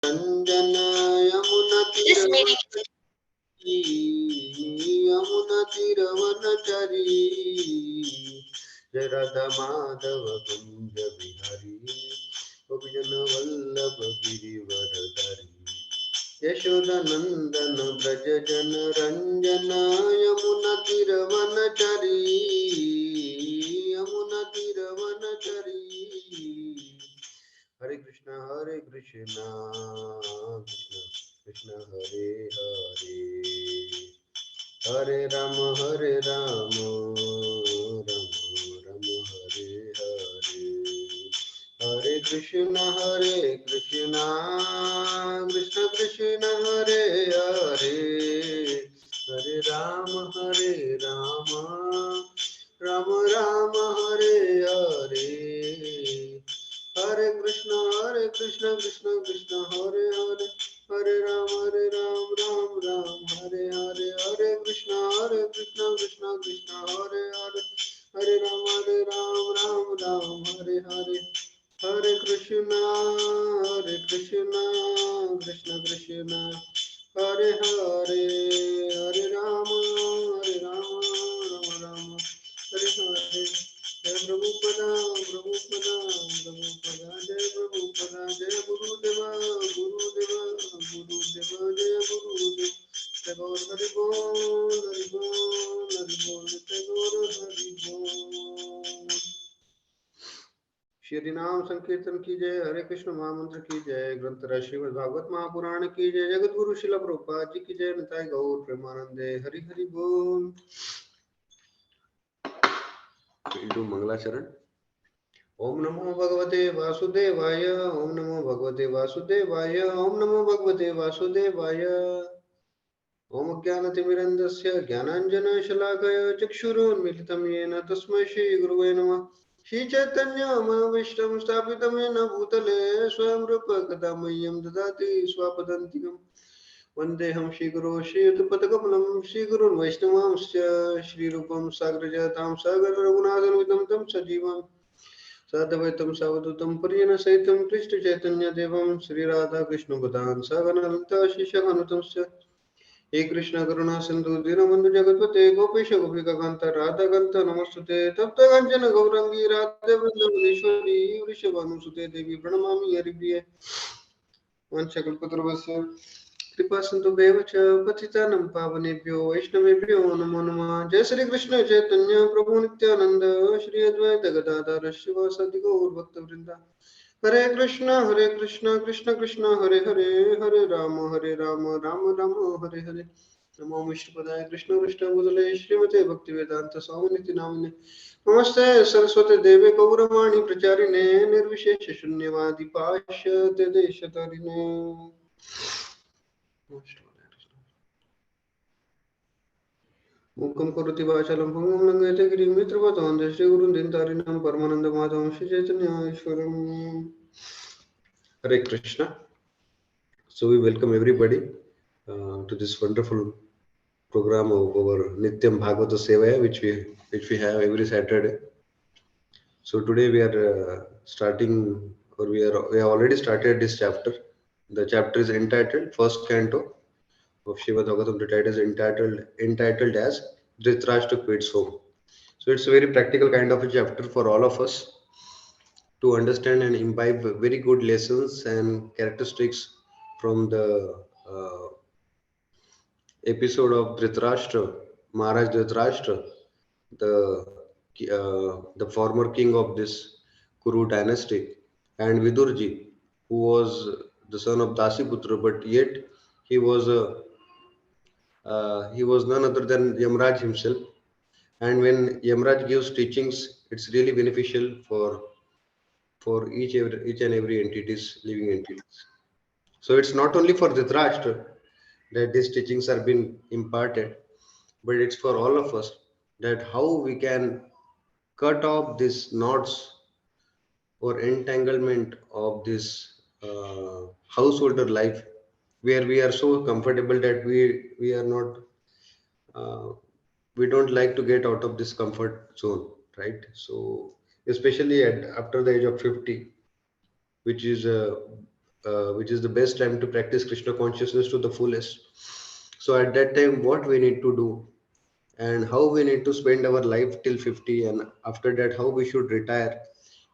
Ranjana Yamuna Tiravanachari Jai Radha Madhava Kunja Bihari Gopijana Vallabha Girivaradhari Yashoda Nandana Braja Jana Ranjana Yamuna Tiravanachari Yamuna Tiravanachari Hare Krishna Krishna Krishna Hare Hare Hare Rama Rama Rama Hare Hare Hare Krishna Krishna Krishna Hare Hare Hare Rama Rama Rama Hare Hare Hare Krishna Krishna Krishna Hare Hare Hare Ram Ram Ram Hare Hare Hare Krishna Krishna Krishna Hare Hare Hare Ram Ram Ram Hare Hare Hare Krishna Krishna Krishna Hare Hare Hare Rama Rama Rama Hare Hare Jai Prabhupada Prabhupada Prabhupada Jai Prabhupada Jai Gurudeva Gurudeva Gurudeva Jai Gurudeva Jai Gaur Hari Bol Hari Bol Hari Bol Jai Gaur Hari Bol Shri नाम संकीर्तन की जय हरे कृष्ण महामंत्र की जय ग्रंथ श्रीमद् भागवत महापुराण की जय जगत गुरु शिला प्रभुपाद जी की जय निताय गौर प्रेमानंदे हरि हरि बोल इंटू मंगलाचरण ओम नमो भगवते वासुदेवाय ओम नमो भगवते वासुदेवाय ओम नमो भगवते वासुदेवाय ओम ज्ञानतिमिरन्दस्य ज्ञानाञ्जनशलाकया चक्षुरुन्मिलितं येन तस्मै श्रीगुरुवे नमः श्रीचैतन्यमनोभीष्टं स्थापितं येन भूतले स्वयं रूप कदा मह्यं ददाति स्वापदन्तिकं वन्देऽहं श्रीगुरो श्रीयुतपदकमलं श्रीगुरुन् वैष्णवांश्च श्रीरूपं साग्रजातां सागररघुनाथान्वितं तं सजीवम् सद्वैतं सावधूतं परिजनसहितं कृष्णचैतन्यदेवं श्रीराधाकृष्णपदान् सगणललिता शिष्यगणुतंश्च हे कृष्ण करुणा सिंधु दीनबंधु जगतपते गोपेश गोपिकान्त राधाकान्त नमस्तुते तप्त कांचन गौरंगी राधे वृंदावनेश्वरी वृषभानुसुते देवी प्रणमामि हरिप्रिये वंशकल्पतरुभ्यश्च कृपा सिन्धुभ्येव च पतितानां पावनेभ्यो वैष्णवेभ्यो नमो नमः जय श्री कृष्ण चैतन्य प्रभु नित्यानंद श्री अद्वैत गदाधर शिवासादि गौर भक्तवृंद हरे कृष्ण कृष्ण कृष्ण हरे हरे हरे राम राम राम हरे हरे नमो विष्णुपदाय कृष्ण कृष्ण बुदले श्रीमते भक्ति वेदांत स्वामिनिति नामिने नमस्ते सरस्वती देवे गौरवाणी प्रचारिणे निर्विशेष शून्यवादी पाश्चात्य देशतारिणे मुखं करोति वाचालं भंगं लंघयते गिरिं मित्रपदां श्रीगुरुं दीनतारिणं परमानन्दमाधवं श्रीचैतन्येश्वरम् Hare Krishna. So we welcome everybody to this wonderful program of our Nityam Bhagavata Sevaya, which we have every Saturday. So today we are starting, or we have already started this chapter. The chapter is entitled First Canto of Srimad Bhagavatam. The title is entitled as Dhritarashtra Quits Home. So it's a very practical kind of a chapter for all of us to understand and imbibe very good lessons and characteristics from the episode of Dhritarashtra, Maharaj Dhritarashtra, the former king of this Kuru dynasty, and Vidurji, who was the son of Dasiputra, but yet he was he was none other than Yamraj himself. And when Yamraj gives teachings, it's really beneficial for each and every entities, living entities. So it's not only for Dhritarashtra that these teachings are being imparted, but it's for all of us that how we can cut off these knots or entanglement of this householder life, where we are so comfortable that we are not uh, we don't like to get out of this comfort zone, right? So especially after the age of 50, which is which is the best time to practice Krishna consciousness to the fullest. So at that time, what we need to do and how we need to spend our life till 50, and after that, how we should retire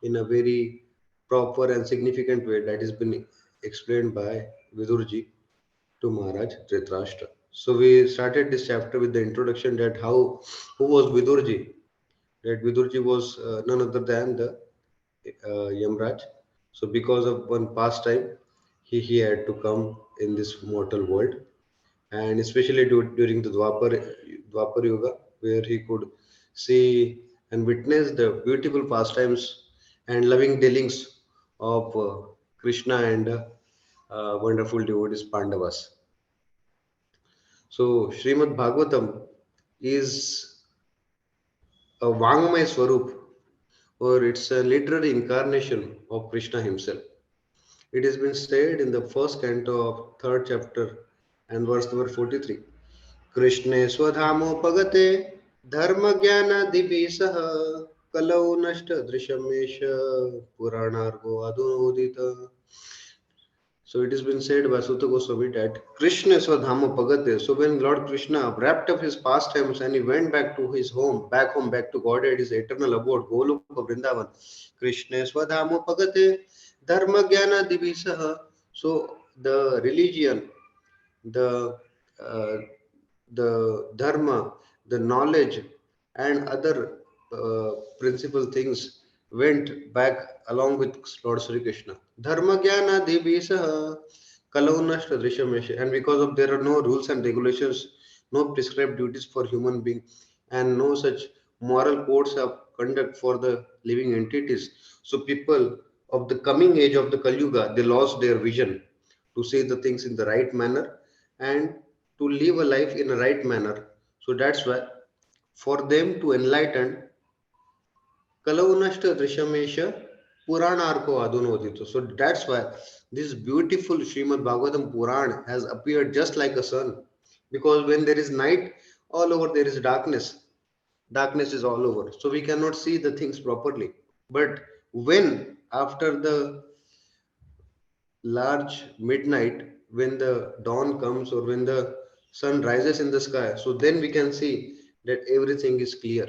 in a very proper and significant way, that has been explained by Vidurji to Maharaj Dhritarashtra. So we started this chapter with the introduction that who was Vidurji? That Vidurji was none other than the Yamraj. So because of one pastime, he had to come in this mortal world, and especially during the Dwapar Yuga, where he could see and witness the beautiful pastimes and loving dealings of Krishna and wonderful devotees Pandavas. So Srimad Bhagavatam is a Vangmay Swarup, or it's a literary incarnation of Krishna himself. It has been said in the first canto of third chapter and verse number 43. कृष्णे स्वधामोपगते धर्मज्ञानादिभिः कलौ नष्टदृशमेष पुराणार्गो अधुनोदित. So it has been said by Sutta Goswami that Krishna Swadhama Pagate. So when Lord Krishna wrapped up his pastimes and he went back to his home, back to Godhead, his eternal abode, Goloka Vrindavan. Krishna Swadhama Pagate Dharma Jnana Divisaha. So the religion, the uh, the dharma, the knowledge, and other principal things went back along with Lord Sri Krishna. Dharma jnana dibisa kalaunashta drishamesha. And because of there are no rules and regulations, no prescribed duties for human being, and no such moral codes of conduct for the living entities. So people of the coming age of the Kali Yuga, they lost their vision to see the things in the right manner and to live a life in a right manner. So that's why for them to enlighten, Kalaunashta Drishamesha Puranarko Adunodito. So that's why this beautiful Srimad Bhagavatam Puran has appeared just like a sun. Because when there is night, all over there is darkness. Darkness is all over. So we cannot see the things properly. But when after the large midnight, when the dawn comes or when the sun rises in the sky, so then we can see that everything is clear.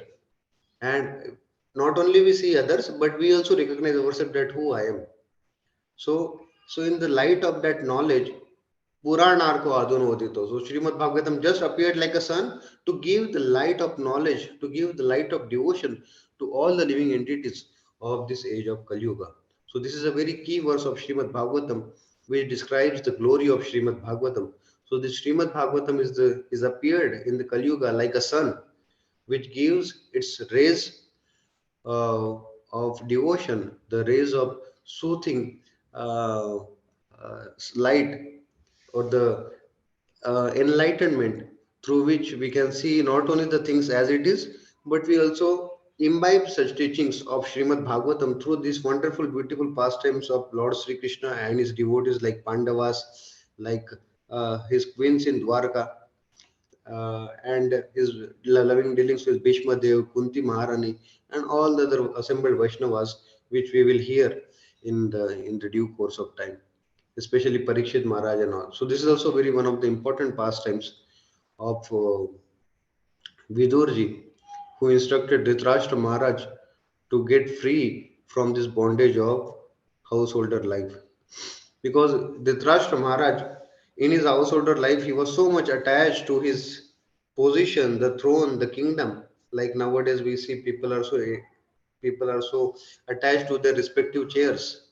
And not only we see others, but we also recognize ourselves that who I am. So in the light of that knowledge, Puranarko Adunodito. So Srimad Bhagavatam just appeared like a sun to give the light of knowledge, to give the light of devotion to all the living entities of this age of Kali Yuga. So this is a very key verse of Srimad Bhagavatam which describes the glory of Srimad Bhagavatam. So this Srimad Bhagavatam is appeared in the Kali Yuga like a sun which gives its rays uh, of devotion, the rays of soothing light, or the enlightenment through which we can see not only the things as it is, but we also imbibe such teachings of Srimad Bhagavatam through these wonderful, beautiful pastimes of Lord Sri Krishna and his devotees like Pandavas, like his queens in Dwarka, and his loving dealings with Bhishma Dev, Kunti Maharani, and all the other assembled Vaishnavas, which we will hear in the due course of time, especially Parikshit Maharaj and all. So this is also very one of the important pastimes of Vidurji, who instructed Dhritarashtra Maharaj to get free from this bondage of householder life. Because Dhritarashtra Maharaj, in his householder life, he was so much attached to his position, the throne, the kingdom. Like nowadays, we see people are so attached to their respective chairs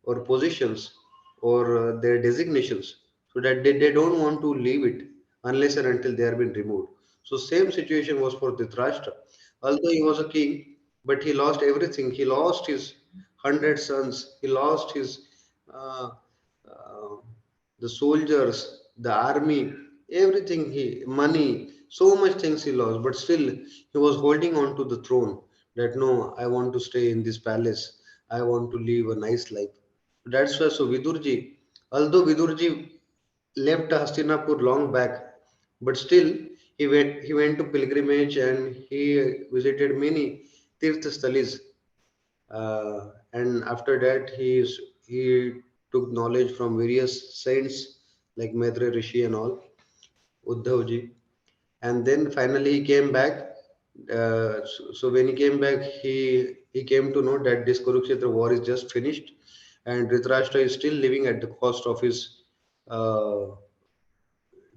or positions or their designations, so that they don't want to leave it unless and until they are been removed. So same situation was for Dhritarashtra. Although he was a king, but he lost everything. He lost his 100 sons. He lost his uh, uh, the soldiers, the army, everything, he money, so much things he lost. But still, he was holding on to the throne. That no, I want to stay in this palace. I want to live a nice life. That's why. So Vidurji, although Vidurji left Hastinapur long back, but still he went to pilgrimage and he visited many tirth sthalis, and after that he took knowledge from various saints like Maitreya Rishi and all, Uddhavji. And then finally he came back. So when he came back, he came to know that this Kurukshetra war is just finished, and Dhritarashtra is still living at the cost of his uh,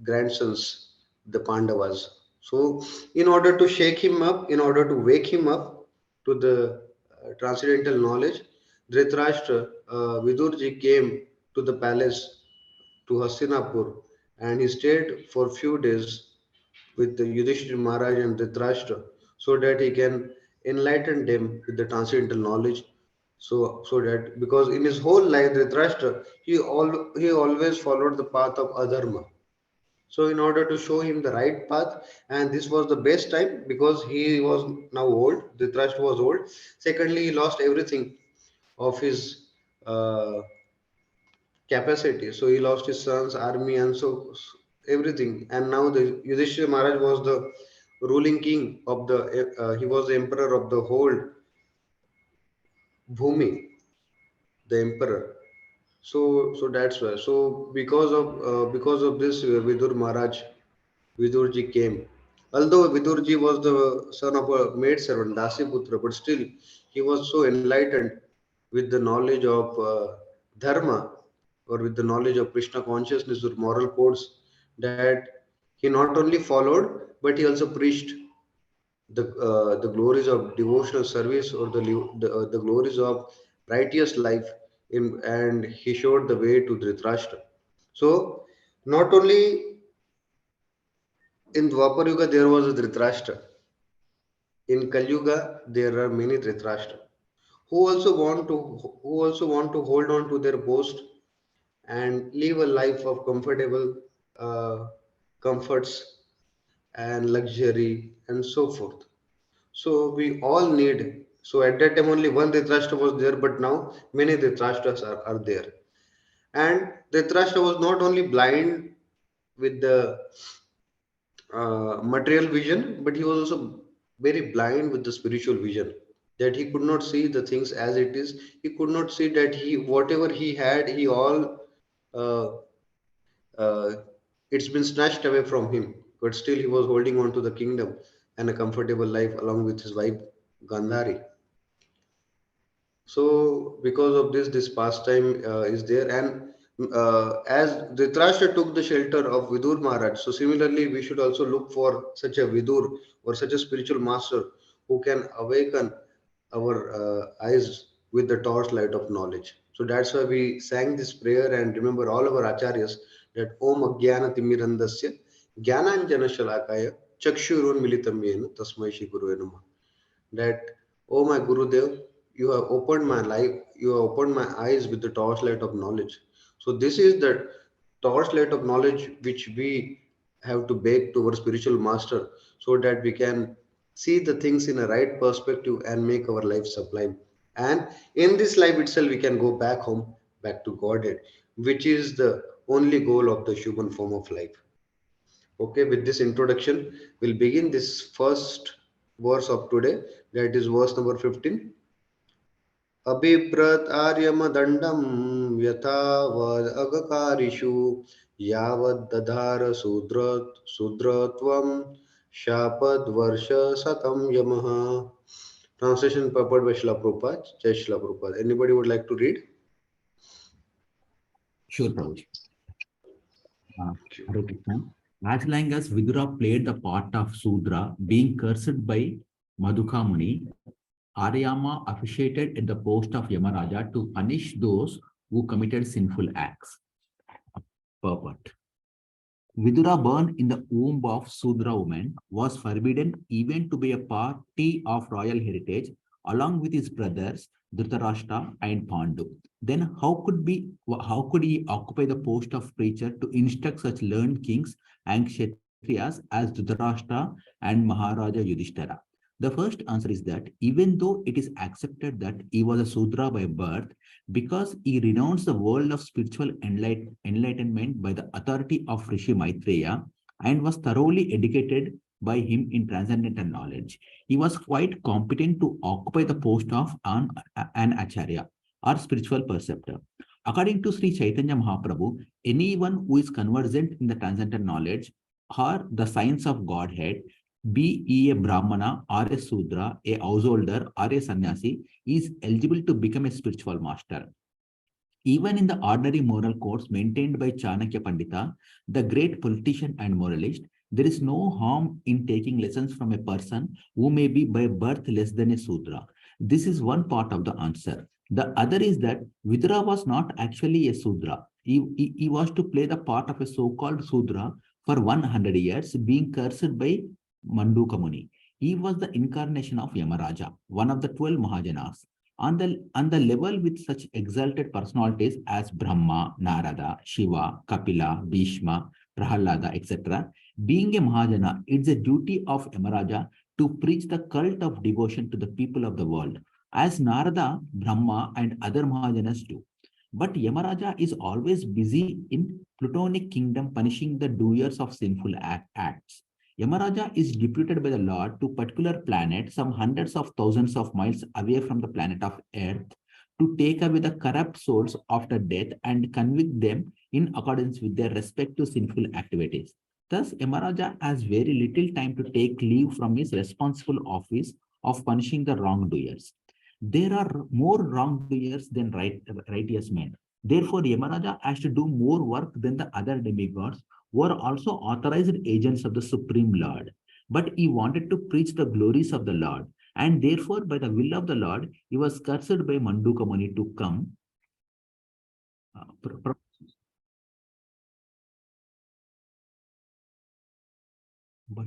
grandsons, the Pandavas. So, in order to shake him up, in order to wake him up to the transcendental knowledge, Dhritarashtra, Vidurji came to the palace to Hastinapur, and he stayed for few days with the Yudhishthira Maharaj and Dhritarashtra so that he can enlighten them with the transcendental knowledge. So that because in his whole life, Dhritarashtra, he always followed the path of adharma. So in order to show him the right path, and this was the best time because he was now old, Dhritarashtra was old. Secondly, he lost everything of his capacity. So he lost his son's army and everything. And now the Yudhishthira Maharaj was the ruling king of he was the emperor of the whole Bhumi, the emperor. So that's why. So because of this, Vidur Maharaj, Vidurji came. Although Vidurji was the son of a maid servant, Dasiputra, but still he was so enlightened with the knowledge of dharma or with the knowledge of Krishna consciousness or moral codes that he not only followed but he also preached the glories of devotional service or the glories of righteous life and he showed the way to Dhritarashtra. So not only in Dwapar Yuga there was a Dhritarashtra. In Kali Yuga there are many Dhritarashtra who also want to hold on to their boast and live a life of comfortable uh, comforts and luxury and so forth. So we all need. So at that time only one Dhritarashtra was there, but now many Dhritarashtras are there. And Dhritarashtra was not only blind with the material vision, but he was also very blind with the spiritual vision. That he could not see the things as it is. He could not see that he whatever he had, he all uh, uh, it's been snatched away from him. But still, he was holding on to the kingdom and a comfortable life along with his wife Gandhari. So, because of this, this pastime is there, and as Dhritarashtra took the shelter of Vidur Maharaj, so similarly, we should also look for such a Vidur or such a spiritual master who can awaken our eyes with the torchlight of knowledge. So that's why we sang this prayer and remember all our acharyas that Om Ajnana Timirandasya Jnananjana Shalakaya Chakshurun Militam Yena Tasmai Shri Gurave Namah that, oh my Gurudev, you have opened my life, you have opened my eyes with the torchlight of knowledge. So this is the torchlight of knowledge which we have to bake to our spiritual master so that we can see the things in a right perspective and make our life sublime. And in this life itself, we can go back home, back to Godhead, which is the only goal of the human form of life. Okay, with this introduction, we'll begin this first verse of today, that is verse number 15. अबिभ्रत आर्यमदण्डं यथावद् अगकारिषु यावद्दधार शूद्रत्वं शापद्वर्ष शतं यमः. Translation purport by Srila Prabhupada. Jai Srila Prabhupada. Anybody would like to read? Sure, Prabhuji. Hare Krishna. As long as Vidura played the part of Sudra, being cursed by Madhuka Muni, Aryama officiated at the post of Yamaraja to punish those who committed sinful acts. Purport. Vidura, born in the womb of Sudra woman, was forbidden even to be a party of royal heritage along with his brothers Dhritarashtra and Pandu. Then how could he occupy the post of preacher to instruct such learned kings and kshatriyas as Dhritarashtra and Maharaja Yudhishthira? The first answer is that even though it is accepted that he was a Sudra by birth, because he renounced the world of spiritual enlightenment by the authority of Rishi Maitreya and was thoroughly educated by him in transcendental knowledge, he was quite competent to occupy the post of an acharya or spiritual preceptor. According to Sri Chaitanya Mahaprabhu, anyone who is conversant in the transcendental knowledge or the science of Godhead, be he a Brahmana or a Sudra, a householder or a sannyasi, is eligible to become a spiritual master. Even in the ordinary moral codes maintained by Chanakya Pandita, the great politician and moralist, there is no harm in taking lessons from a person who may be by birth less than a Sudra. This is one part of the answer. The other is that Vidura was not actually a Sudra. He was to play the part of a so-called Sudra for 100 years, being cursed by Manduka Muni. He was the incarnation of Yamaraja, one of the 12 Mahajanas. On the level with such exalted personalities as Brahma, Narada, Shiva, Kapila, Bhishma, Prahalada, etc., being a Mahajana, it's a duty of Yamaraja to preach the cult of devotion to the people of the world, as Narada, Brahma, and other Mahajanas do. But Yamaraja is always busy in Plutonic kingdom punishing the doers of sinful acts. Yamaraja is deputed by the Lord to particular planet some hundreds of thousands of miles away from the planet of Earth to take away the corrupt souls after death and convict them in accordance with their respective sinful activities. Thus, Yamaraja has very little time to take leave from his responsible office of punishing the wrongdoers. There are more wrongdoers than righteous men. Therefore, Yamaraja has to do more work than the other demigods who are also authorized agents of the Supreme Lord. But he wanted to preach the glories of the Lord, and therefore, by the will of the Lord, he was cursed by Manduka Muni to come. But,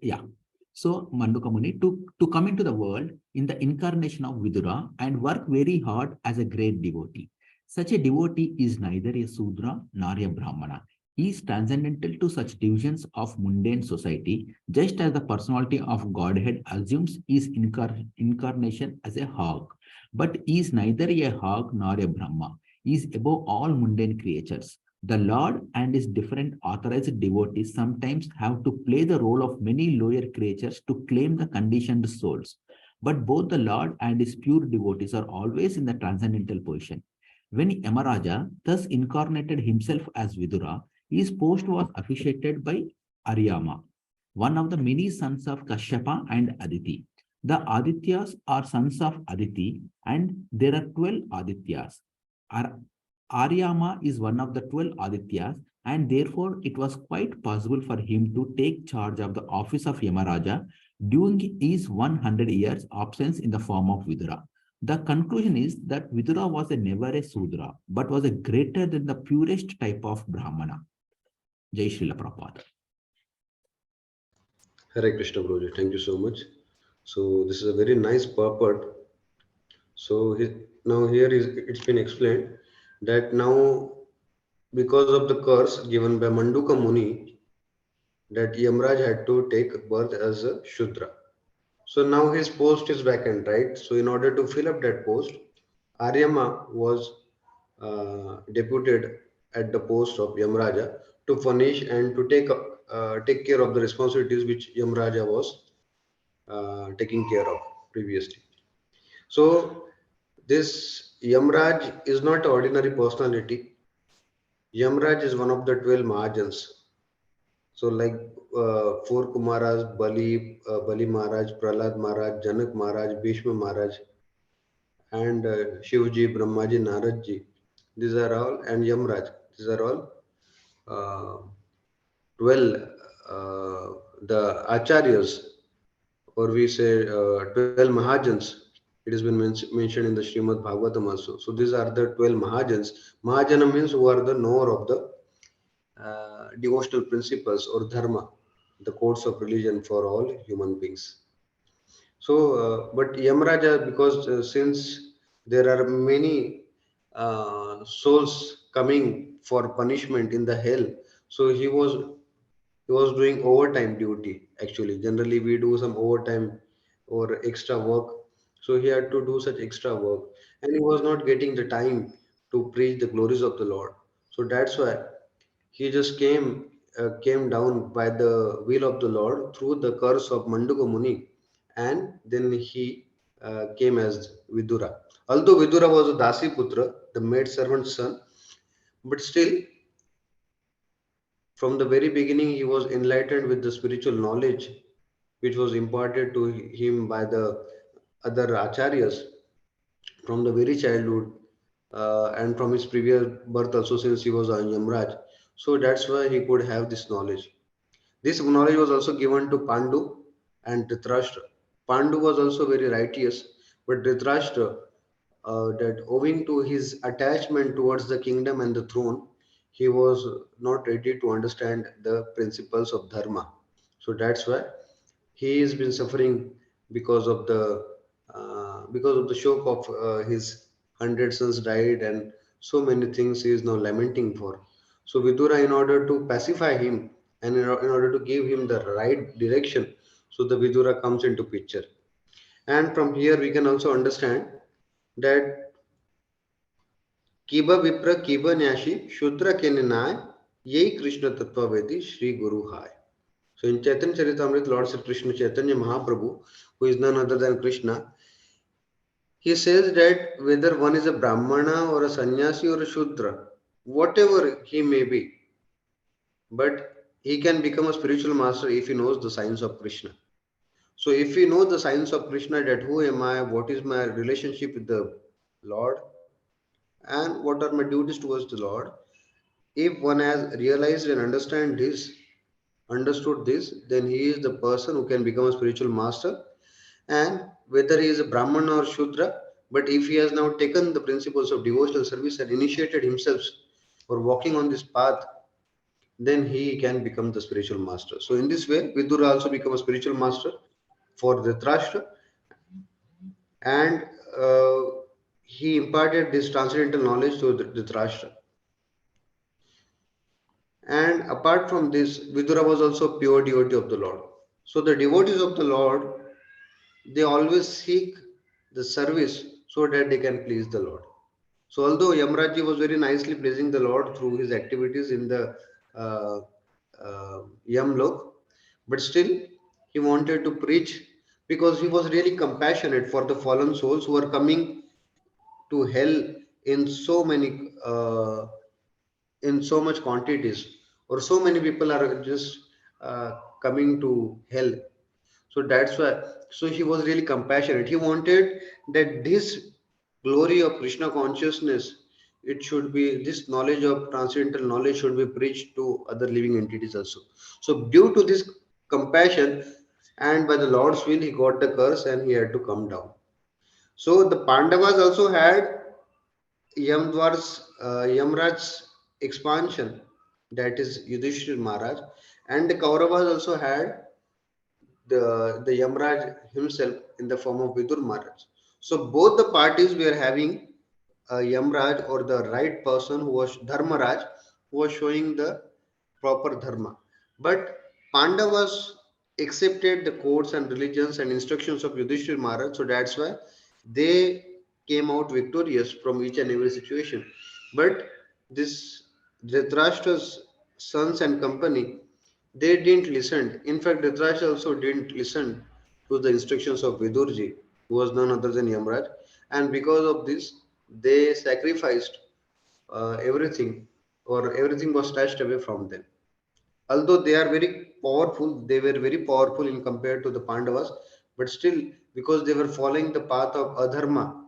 yeah. So Manduka Muni to come into the world in the incarnation of Vidura and work very hard as a great devotee. Such a devotee is neither a Sudra nor a Brahmana. He is transcendental to such divisions of mundane society, just as the personality of Godhead assumes his incarnation as a hog. But he is neither a hog nor a Brahma. He is above all mundane creatures. The Lord and his different authorized devotees sometimes have to play the role of many lower creatures to claim the conditioned souls. But both the Lord and his pure devotees are always in the transcendental position. When Yamaraja thus incarnated himself as Vidura, his post was officiated by Aryama, one of the many sons of Kashyapa and Aditi. The Adityas are sons of Aditi, and there are 12 Adityas. Aryama is one of the 12 Adityas, and therefore it was quite possible for him to take charge of the office of Yamaraja during his 100 years absence in the form of Vidura. The conclusion is that Vidura was never a Sudra, but was a greater than the purest type of Brahmana. Jai Srila Prabhupada. Hare Krishna Guruji, thank you so much. So this is a very nice purport. So now here is it's been explained that now because of the curse given by Manduka Muni, that Yamraj had to take birth as a Shudra. So now his post is vacant, right? So in order to fill up that post, Aryama was deputed at the post of Yamraja to punish and to take care of the responsibilities which Yamraja was taking care of previously. So this Yamraj is not an ordinary personality. Yamraj is one of the 12 Mahajans. So like four Kumaras, Bali Maharaj, Prahlad Maharaj, Janak Maharaj, Bhishma Maharaj, and Shivji, Brahmaji, Naradji. These are all, and Yamraj. These are all uh, 12 the Acharyas, or we say 12 Mahajans. It has been mentioned in the Srimad Bhagavatam also. So these are the 12 Mahajans. Mahajana means who are the knower of the devotional principles or dharma, the codes of religion for all human beings. So, but Yamraja, because since there are many souls coming for punishment in the hell, so he was doing overtime duty. Actually, generally we do some overtime or extra work. So he had to do such extra work, and he was not getting the time to preach the glories of the Lord. So that's why he just came down by the will of the Lord through the curse of Manduka Muni, and then he came as Vidura. Although Vidura was a Dasi Putra, the maid servant's son, but still, from the very beginning, he was enlightened with the spiritual knowledge which was imparted to him by the other acharyas from the very childhood and from his previous birth also, since he was a Yamraj. So that's why he could have this knowledge. This knowledge was also given to Pandu and Dhritarashtra. Pandu was also very righteous, but Dhritarashtra, that owing to his attachment towards the kingdom and the throne, he was not ready to understand the principles of dharma. So that's why he has been suffering because of the shock of his 100 sons died, and so many things he is now lamenting for. So Vidura, in order to pacify him and in order to give him the right direction, so the Vidura comes into picture. And from here we can also understand that Kiba Vipra Kiba Nyashi Shudra Keninai Yei Krishna Tattva Vedi Shri Guru Hai. So in Chaitanya Charitamrita, Lord Sri Krishna Chaitanya Mahaprabhu, who is none other than Krishna, he says that whether one is a Brahmana or a sannyasi or a Shudra, whatever he may be, but he can become a spiritual master if he knows the science of Krishna. So if we know the science of Krishna, that who am I, what is my relationship with the Lord, and what are my duties towards the Lord, if one has realized and understood this, then he is the person who can become a spiritual master. And whether he is a Brahman or Shudra, but if he has now taken the principles of devotional service and initiated himself or walking on this path, then he can become the spiritual master. So in this way, Vidura also become a spiritual master for Dhritarashtra, and uh, he imparted this transcendental knowledge to Dhritarashtra. And apart from this, Vidura was also a pure devotee of the Lord. So the devotees of the Lord, they always seek the service so that they can please the Lord. So although Yamraji was very nicely pleasing the Lord through his activities in the uh, Yamlok, but still he wanted to preach because he was really compassionate for the fallen souls who are coming to hell in so many in so much quantities, or so many people are just coming to hell. So that's why, so he was really compassionate. He wanted that this glory of Krishna consciousness, it should be, this knowledge of transcendental knowledge should be preached to other living entities also. So due to this compassion, and by the Lord's will, he got the curse and he had to come down. So the Pandavas also had Yamraj's expansion, that is Yudhishthir Maharaj, and the Kauravas also had the Yamraj himself in the form of Vidur Maharaj. So both the parties were having a Yamraj, or the right person, who was Dharmaraj, who was showing the proper dharma. But Pandavas accepted the codes and religions and instructions of Yudhishthir Maharaj, so that's why they came out victorious from each and every situation. But this Dhritarashtra's sons and company, they didn't listen. In fact, Dhritarashtra also didn't listen to the instructions of Vidurji, who was none other than Yamraj, and because of this, they sacrificed everything, or everything was snatched away from them. Although they are very powerful, they were very powerful in compared to the Pandavas, but still, because they were following the path of adharma,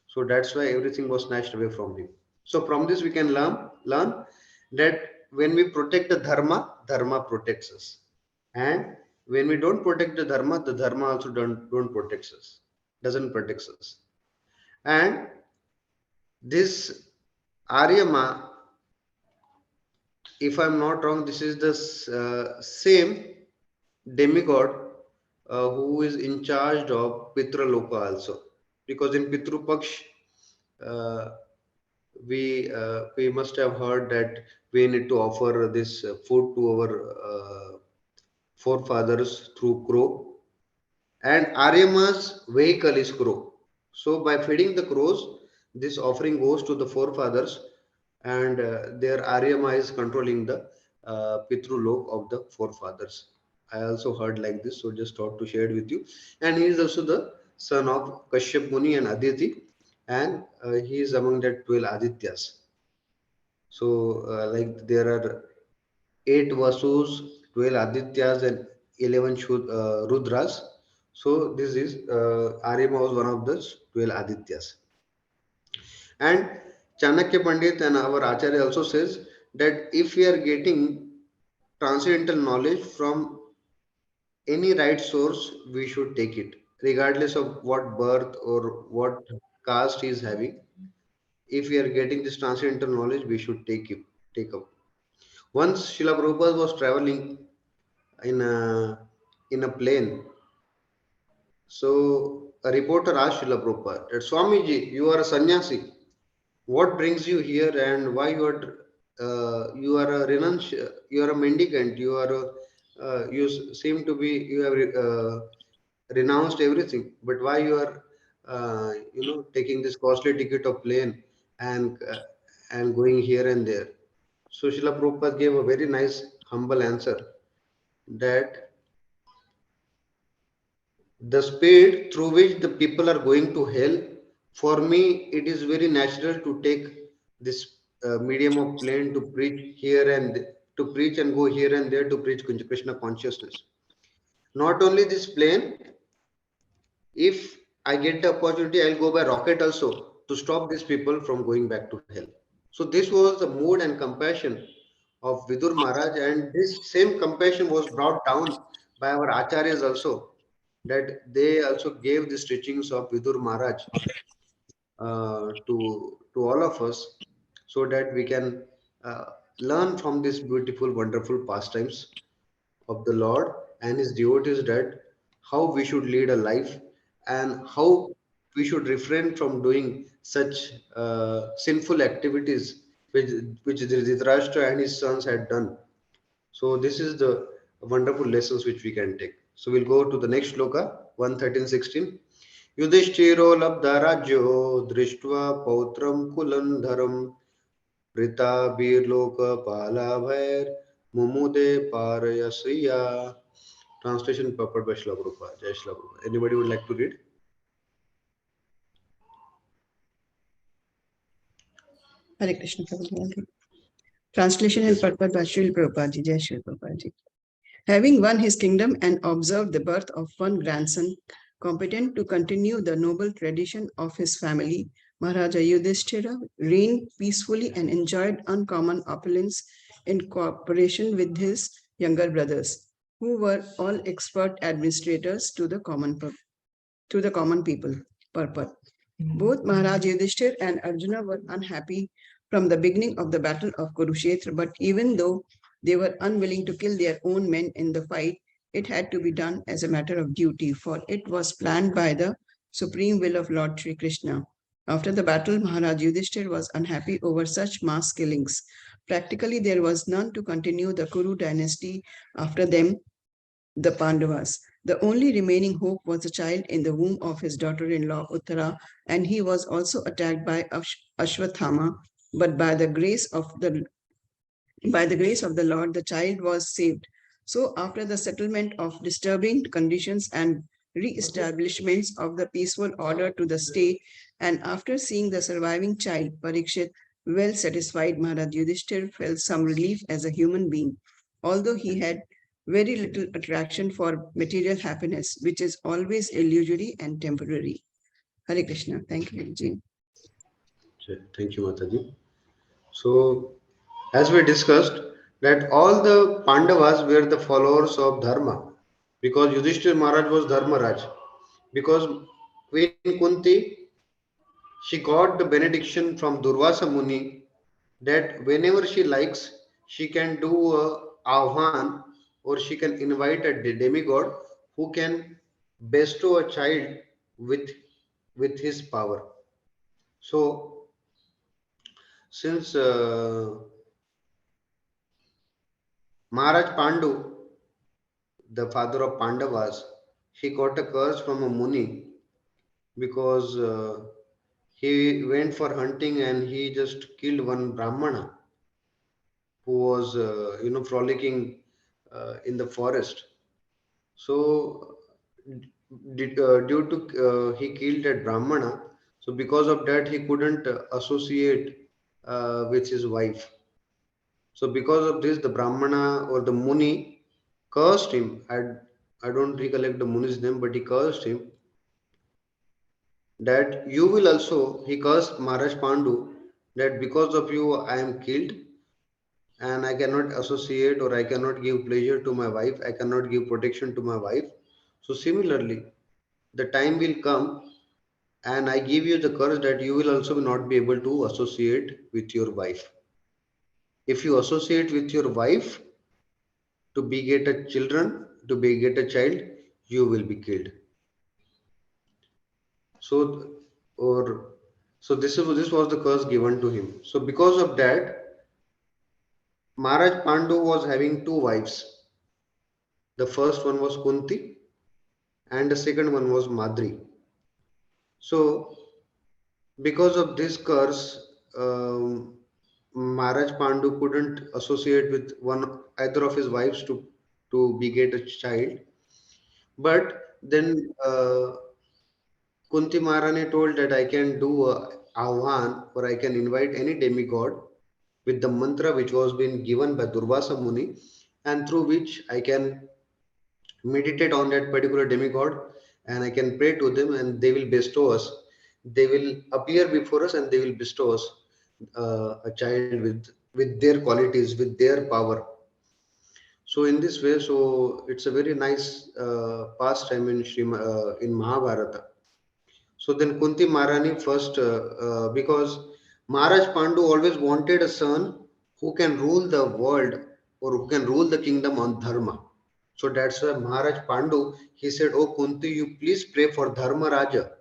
so that's why everything was snatched away from him. So from this we can learn that when we protect the dharma, dharma protects us, and when we don't protect the dharma also don't protect us, doesn't protect us. And this Aryama, if I'm not wrong, this is the same demigod who is in charge of Pitra Loka also. Because in Pitru Paksh, uh, we must have heard that we need to offer this food to our forefathers through crow, and Aryama's vehicle is crow. So by feeding the crows, this offering goes to the forefathers, and their Aryama is controlling the Pitrulok of the forefathers. I also heard like this, so just thought to share it with you. And he is also the son of Kashyap Muni and Aditi, and he is among the 12 Adityas. So, like there are 8 Vasus, 12 Adityas, and 11 Rudras. So, this is Aryama was one of the 12 Adityas. And Chanakya Pandit and our Acharya also says that if we are getting transcendental knowledge from any right source, we should take it, regardless of what birth or what caste he is having. If we are getting this transcendental knowledge, we should take up. Once Srila Prabhupada was traveling in a plane, so a reporter asked Srila Prabhupada that Swamiji, you are a sannyasi. What brings you here, and why you are a you are a mendicant, you seem to be you have renounced everything, but why you are taking this costly ticket of plane and going here and there. So Srila Prabhupada gave a very nice humble answer that the speed through which the people are going to hell, for me it is very natural to take this medium of plane to preach here and to preach and go here and there to preach Krishna consciousness. Not only this plane, if I get the opportunity, I'll go by rocket also to stop these people from going back to hell. So this was the mood and compassion of Vidur Maharaj, and this same compassion was brought down by our acharyas also, that they also gave these teachings of Vidur Maharaj to all of us, so that we can uh, learn from these beautiful, wonderful pastimes of the Lord and His devotees, that how we should lead a life and how we should refrain from doing such sinful activities which Dhritarashtra and his sons had done. So this is the wonderful lessons which we can take. So we'll go to the next shloka, 113-16. Yudhishthiro labdha rajyo drishtva pautram kulandharam prita birloka palabhair mumude parayasriya. Translation purport by Srila Prabhupada. Jai Srila Prabhupada. Anybody would like to read? Hare Krishna Prabhupada. Translation and Yes. purport by Srila Prabhupada ji. Jai Srila Prabhupada ji. Having won his kingdom and observed the birth of one grandson, competent to continue the noble tradition of his family, Maharaja Yudhishthira reigned peacefully and enjoyed uncommon opulence in cooperation with his younger brothers, who were all expert administrators to the common people. Purport. Both Maharaj Yudhishthir and Arjuna were unhappy from the beginning of the battle of Kurukshetra, but even though they were unwilling to kill their own men in the fight, it had to be done as a matter of duty, for it was planned by the supreme will of Lord Sri Krishna. After the battle, Maharaj Yudhishthir was unhappy over such mass killings. Practically, there was none to continue the Kuru dynasty after them, the Pandavas. The only remaining hope was a child in the womb of his daughter-in-law Uttara, and he was also attacked by Ashwathama, but by the grace of the Lord, the child was saved. So, after the settlement of disturbing conditions and re-establishments of the peaceful order to the state, and after seeing the surviving child, Parikshit, well satisfied, Maharaj Yudhishthir felt some relief as a human being, although he had very little attraction for material happiness, which is always illusory and temporary. Hare Krishna. Thank you, Ji. Thank you, Mataji. So, as we discussed, that all the Pandavas were the followers of Dharma, because Yudhishthir Maharaj was Dharmaraj. Because Queen Kunti, she got the benediction from Durvasa Muni that whenever she likes, she can do a ahvan, or she can invite a demigod who can bestow a child with his power. So since Maharaj Pandu, the father of Pandavas, he got a curse from a Muni because he went for hunting and he just killed one Brahmana who was frolicking in the forest. So due to he killed that Brahmana, So because of that, he couldn't associate with his wife. So because of this, the Brahmana or the Muni cursed him. I don't recollect the Muni's name, but he cursed him that you will also, he cursed Maharaj Pandu that because of you I am killed and I cannot associate or I cannot give pleasure to my wife, I cannot give protection to my wife. So similarly, the time will come and I give you the curse that you will also not be able to associate with your wife. If you associate with your wife to beget a children, to beget a child, you will be killed. So, or this was the curse given to him. So because of that, Maharaj Pandu was having two wives. The first one was Kunti, and the second one was Madri. So because of this curse, Maharaj Pandu couldn't associate with one either of his wives to beget a child. But then Kunti Maharani told that I can do a Ahvan or I can invite any demigod with the mantra which was being given by Durvasa Muni and through which I can meditate on that particular demigod and I can pray to them and they will bestow us. They will appear before us and they will bestow us a child with their qualities, with their power. So in this way, so it's a very nice pastime in Mahabharata. So then Kunti Maharani first, because Maharaj Pandu always wanted a son who can rule the world or who can rule the kingdom on dharma. So that's why Maharaj Pandu, he said, "Oh Kunti, you please pray for Dharma Raja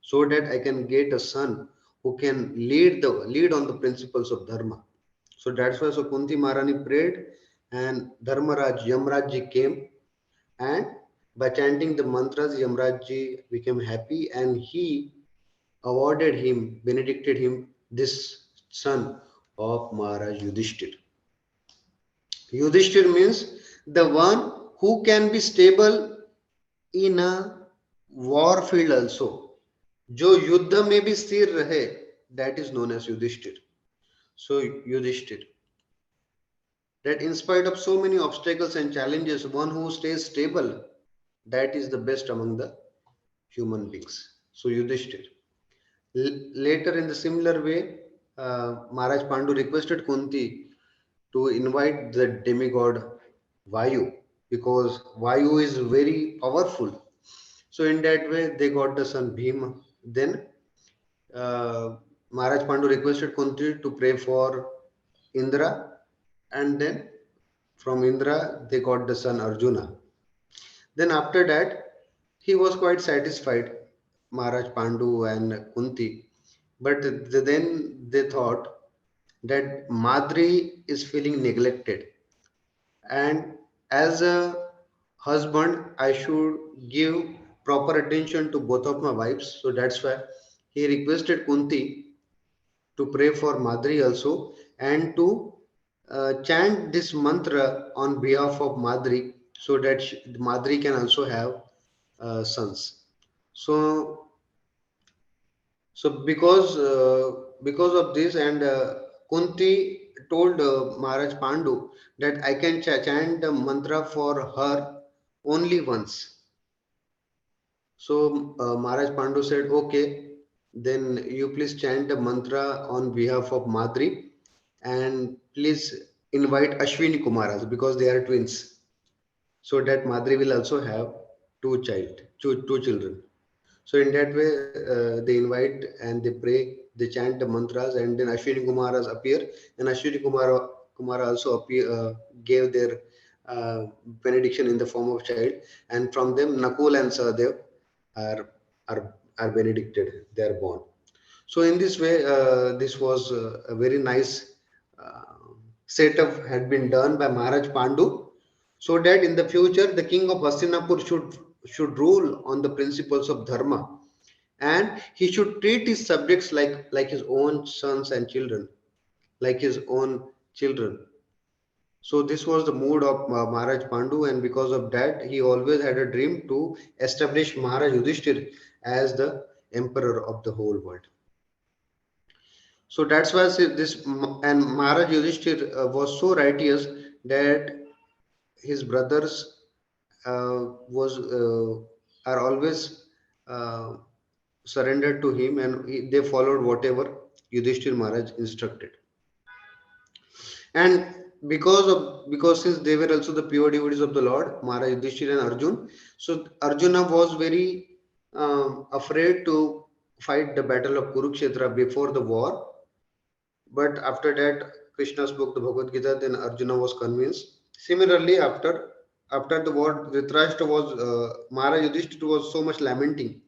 so that I can get a son who can lead on the principles of dharma." So that's why so Kunti Maharani prayed and Dharmaraj Yamraj came and by chanting the mantras Yamraj became happy and he awarded him, benedicted him, this son of Maharaj Yudhishthir. Yudhishthir means the one who can be stable in a war field also. जो युद्ध में भी स्थिर रहे, that is known as Yudhishthir. So Yudhishthir, that in spite of so many obstacles and challenges, one who stays stable, that is the best among the human beings. So Yudhishthir. Later, in the similar way, Maharaj Pandu requested Kunti to invite the demigod Vayu because Vayu is very powerful. So in that way, they got the son Bhima. Then Maharaj Pandu requested Kunti to pray for Indra, and then from Indra they got the son Arjuna. Then after that, he was quite satisfied, Maharaj Pandu and Kunti. But then they thought that Madri is feeling neglected. And as a husband, I should give proper attention to both of my wives. So that's why he requested Kunti to pray for Madri also and to chant this mantra on behalf of Madri so that Madri can also have sons. So because of this and Kunti told Maharaj Pandu that I can chant the mantra for her only once. So Maharaj Pandu said, okay, then you please chant the mantra on behalf of Madri and please invite Ashwini Kumaras because they are twins. So that Madri will also have two children. So in that way, they invite and they pray, they chant the mantras, and then Ashwini Kumaras appear, and Kumara also gave their benediction in the form of child, and from them Nakul and Sahadev are are benedicted. They are born. So in this way, this was a very nice uh, setup had been done by Maharaj Pandu, so that in the future the king of Hastinapur should rule on the principles of dharma, and he should treat his subjects like his own sons and children, like his own children. So this was the mood of Maharaj Pandu, and because of that, he always had a dream to establish Maharaj Yudhishthir as the emperor of the whole world. So that's why and Maharaj Yudhishthir was so righteous that his brothers was are always uh, surrendered to him, and they followed whatever Yudhishthir Maharaj instructed. And because since they were also the pure devotees of the Lord, Maharaj Yudhishthir and Arjun, so Arjuna was very afraid to fight the battle of Kurukshetra before the war. But after that, Krishna spoke the Bhagavad Gita, then Arjuna was convinced. Similarly, after the war, Dhritarashtra was Maharaj Yudhishthira was so much lamenting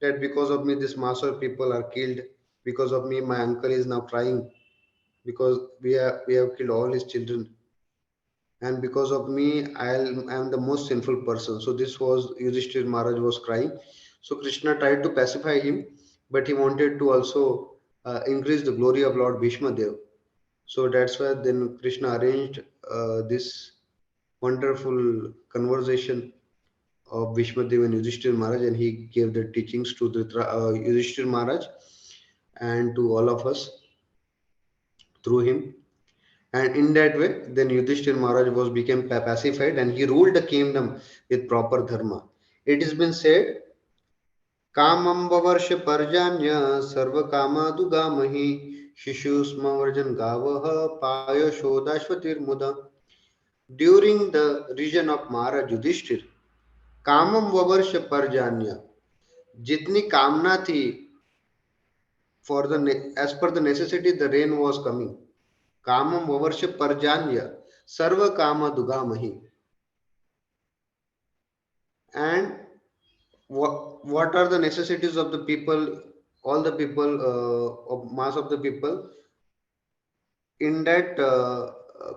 that because of me, this mass of people are killed. Because of me, my uncle is now crying because we have killed all his children, and because of me, I am the most sinful person. So this was Yudhishthira Maharaj was crying. So Krishna tried to pacify him, but he wanted to also increase the glory of Lord Bhishma Dev. So that's why then Krishna arranged this wonderful conversation of Bhishmadev and Yudhishthir Maharaj, and he gave the teachings to the Yudhishthir Maharaj and to all of us through him. And in that way, then Yudhishthir Maharaj was became pacified, and he ruled the kingdom with proper dharma. It has been said, "Kamam vavarsh parjanya sarva kama dugamahi shishu smavarjan gavaha paya shodashvatir muda." During the region of Maharaj Yudhishthir, कामम ववर्ष परजान्य, जितनी कामना थी, for the as per the necessity the rain was coming. कामम ववर्ष परजान्य सर्व काम दुगामहि. And what are the necessities of the people, all the people, of mass of the people, in that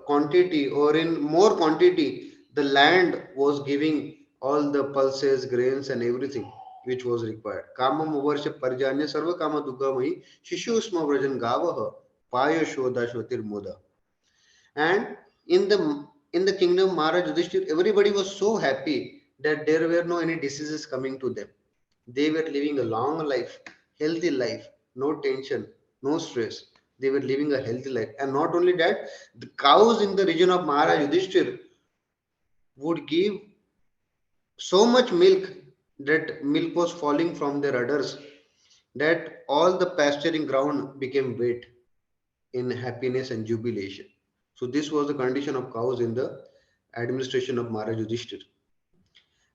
quantity or in more quantity, the land was giving all the pulses, grains, and everything which was required. Kamam uvarsha parjanya sarva kama dugamahi shishusma vrajan gavaha paya shodha shvatir muda. And in the kingdom Maharaj Yudhishthir, everybody was so happy that there were no any diseases coming to them. They were living a long life, healthy life, no tension, no stress. They were living a healthy life. And not only that, the cows in the region of Maharaj Yudhishthir would give so much milk that milk was falling from their udders, that all the pasturing ground became wet in happiness and jubilation. So this was the condition of cows in the administration of Maharaj Yudhishthir.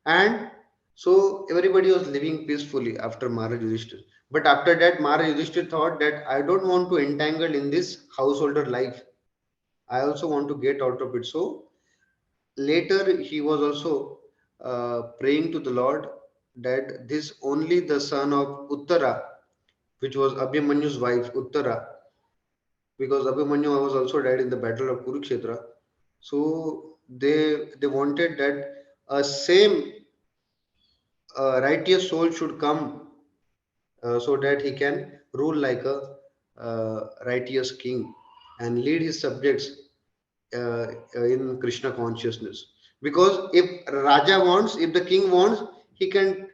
And so everybody was living peacefully after Maharaj Yudhishthir. But after that, Maharaj Yudhishthir thought that I don't want to entangle in this householder life. I also want to get out of it. So later he was also praying to the Lord that this only the son of Uttara, which was Abhimanyu's wife, Uttara, because Abhimanyu was also died in the battle of Kurukshetra. So they wanted that a same righteous soul should come so that he can rule like a righteous king and lead his subjects in Krishna consciousness. Because if Raja wants, if the king wants, he can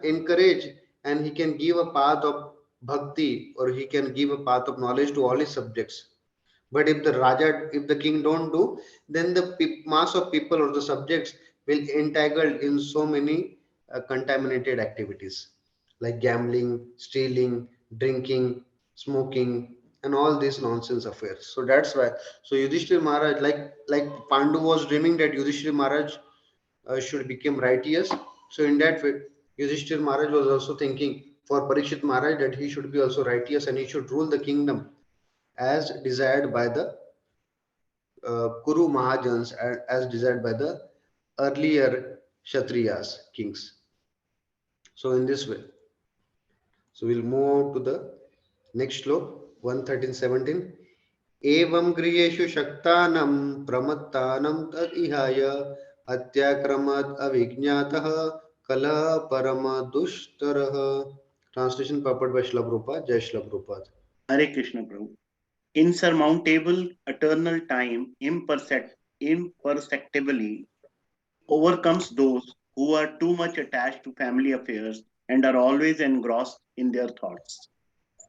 encourage and he can give a path of bhakti, or he can give a path of knowledge to all his subjects. But if the king don't do, then the mass of people or the subjects will entangled in so many contaminated activities like gambling, stealing, drinking, smoking, and all these nonsense affairs. So that's why. So Yudhishthir Maharaj, like Pandu was dreaming that Yudhishthir Maharaj should become righteous. So in that way, Yudhishthir Maharaj was also thinking for Parikshit Maharaj that he should be also righteous and he should rule the kingdom as desired by the Kuru Mahajans, as desired by the earlier Kshatriyas, kings. So in this way, so we'll move to the next slok, 113-17. Evam griyeshu shaktanam pramattanam tad ihaya atyakramat avijñatah kala parama dushtarah. Translation purport by Srila Prabhupada. Jai Srila Prabhupada. Hare Krishna Prabhu. Insurmountable eternal time imperceptibly overcomes those who are too much attached to family affairs and are always engrossed in their thoughts.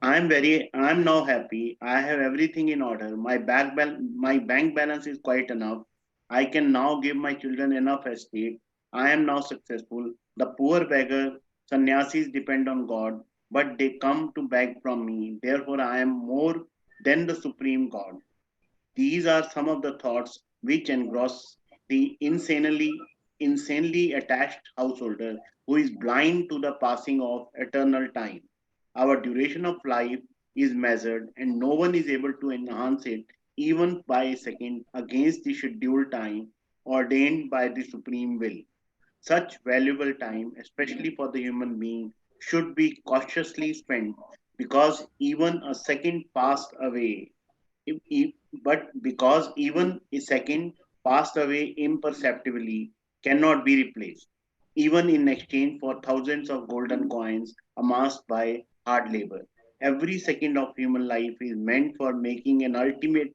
I'm now happy. I have everything in order. My bank balance is quite enough. I can now give my children enough estate. I am now successful. The poor beggar sannyasis depend on God, but they come to beg from me. Therefore, I am more than the supreme God. These are some of the thoughts which engross the insanely attached householder who is blind to the passing of eternal time. Our duration of life is measured, and no one is able to enhance it even by a second against the scheduled time ordained by the supreme will. Such valuable time, especially for the human being, should be cautiously spent because even a second passed away if, if, but because even a second passed away imperceptibly cannot be replaced, even in exchange for thousands of golden coins amassed by hard labor. Every second of human life is meant for making an ultimate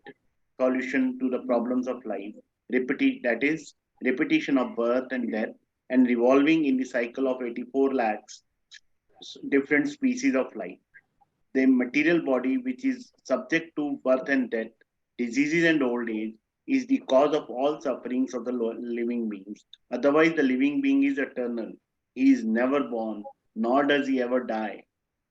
solution to the problems of life. That is, repetition of birth and death, and revolving in the cycle of 84 lakhs different species of life. The material body, which is subject to birth and death, diseases and old age, is the cause of all sufferings of the living beings. Otherwise, the living being is eternal. He is never born, nor does he ever die.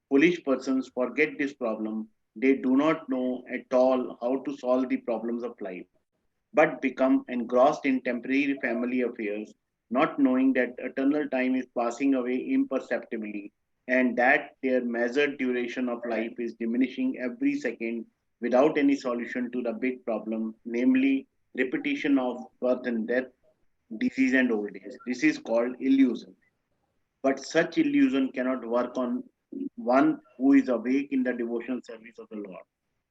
Foolish persons forget this problem. They do not know at all how to solve the problems of life, but become engrossed in temporary family affairs, not knowing that eternal time is passing away imperceptibly and that their measured duration of life is diminishing every second without any solution to the big problem, namely repetition of birth and death, disease and old age. This is called illusion. But such illusion cannot work on one who is awake in the devotional service of the Lord.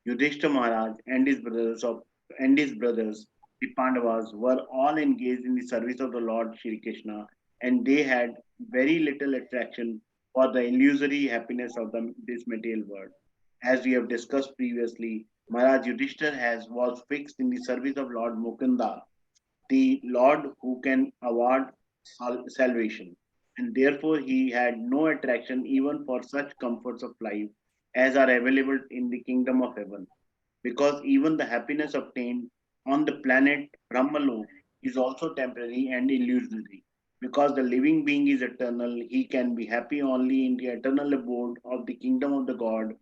Yudhishthira Maharaj and his brothers, the Pandavas, were all engaged in the service of the Lord Shri Krishna, and they had very little attraction for the illusory happiness of this material world. As we have discussed previously, Maharaj Yudhishthira was fixed in the service of Lord Mukunda, the Lord who can award salvation. And therefore, he had no attraction even for such comforts of life as are available in the kingdom of heaven. Because even the happiness obtained on the planet Brahmalok is also temporary and illusory. Because the living being is eternal, he can be happy only in the eternal abode of the kingdom of the God,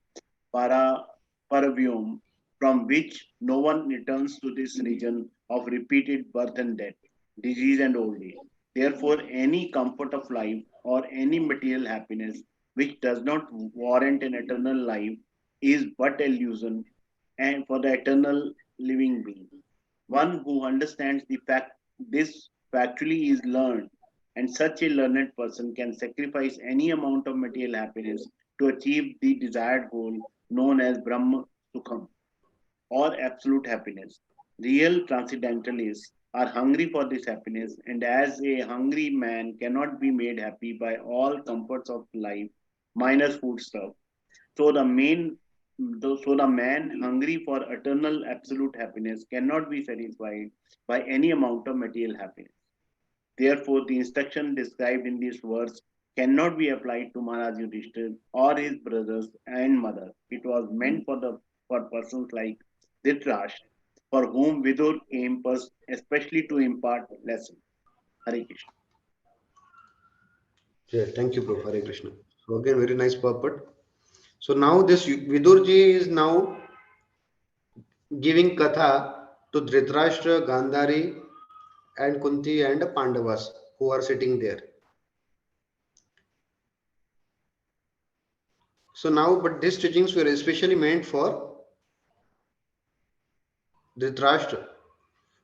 Para Paravyom, from which no one returns to this region of repeated birth and death, disease and old age. Therefore, any comfort of life or any material happiness which does not warrant an eternal life is but illusion and for the eternal living being. One who understands the fact this factually is learned, and such a learned person can sacrifice any amount of material happiness to achieve the desired goal known as Brahma Sukham or absolute happiness. Real transcendentalists are hungry for this happiness, and as a hungry man cannot be made happy by all comforts of life, minus food stuff. So the man hungry for eternal absolute happiness cannot be satisfied by any amount of material happiness. Therefore, the instruction described in this verse cannot be applied to Maharaj Yudhishthir or his brothers and mother. It was meant for persons like Dhritarashtra, for whom Vidur came first, especially to impart lesson. Hare Krishna. Yeah, thank you, Prabhu. Hare Krishna. So again, very nice purport. So now this Vidurji is now giving katha to Dhritarashtra, Gandhari, and Kunti and Pandavas who are sitting there. So now, but these teachings were especially meant for Dhritarashtra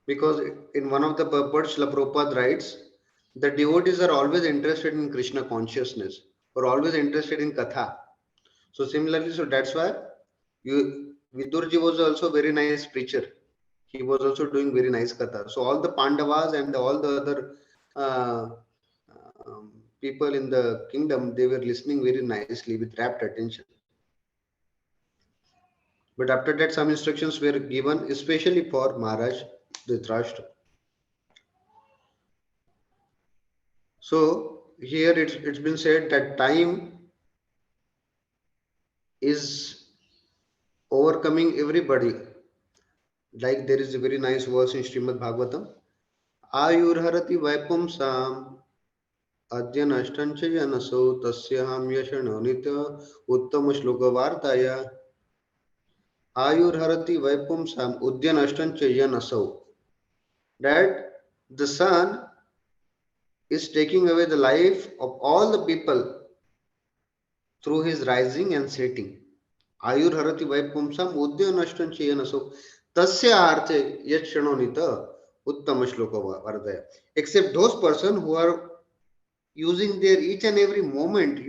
because in one of the purports, Srila Prabhupada writes, the devotees are always interested in Krishna consciousness or always interested in katha. So similarly, so that's why Vidurji was also a very nice preacher. He was also doing very nice katha. So all the Pandavas and all the other uh, people in the kingdom, they were listening very nicely with rapt attention. But after that, some instructions were given, especially for Maharaj Dhritarashtra. So here it's been said that time is overcoming everybody. Like there is a very nice verse in Srimad Bhagavatam. Ayurharati vaipumsam adya nashtancha yanaso tasyaham yashano nitya uttama shloka vartaya. Ayurharati vaipumsam udya nashtancha yanaso. That the sun is taking away the life of all the people through his rising and setting. Ayurharati vaipumsam udya nashtancha yanaso tasya arthe yachanonita uttama shloka vartaya. Except those persons who are using their each and every moment,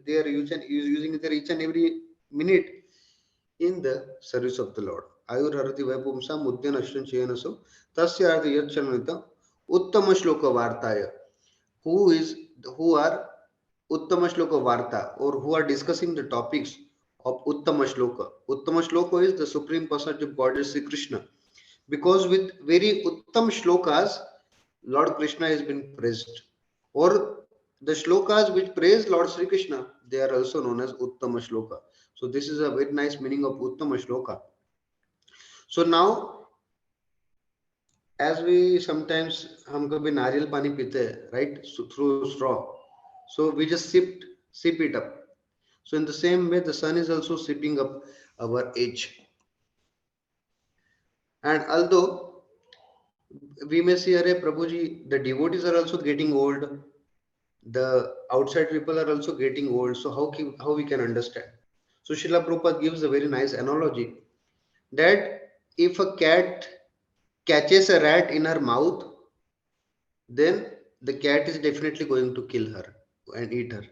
they are using their each and every minute in the service of the Lord. Ayurharati vaipumsam udya nashtancha yanaso tasya arthe yachanonita uttama shloka vartaya. Who are Uttama Shloka Varta, or who are discussing the topics of Uttama Shloka. Uttama Shloka is the Supreme Personality of Godhead Sri Krishna. Because with very Uttam Shlokas, Lord Krishna has been praised. Or the Shlokas which praise Lord Sri Krishna, they are also known as Uttama Shloka. So this is a very nice meaning of Uttama Shloka. So now, as we sometimes हम कभी नारियल पानी पीते हैं, right? So through straw. So we just sip it up. So in the same way, the sun is also sipping up our age. And although we may say, Arey Prabhuji, the devotees are also getting old, the outside people are also getting old. So how we can understand? So Srila Prabhupada gives a very nice analogy that if a cat catches a rat in her mouth, then the cat is definitely going to kill her and eat her.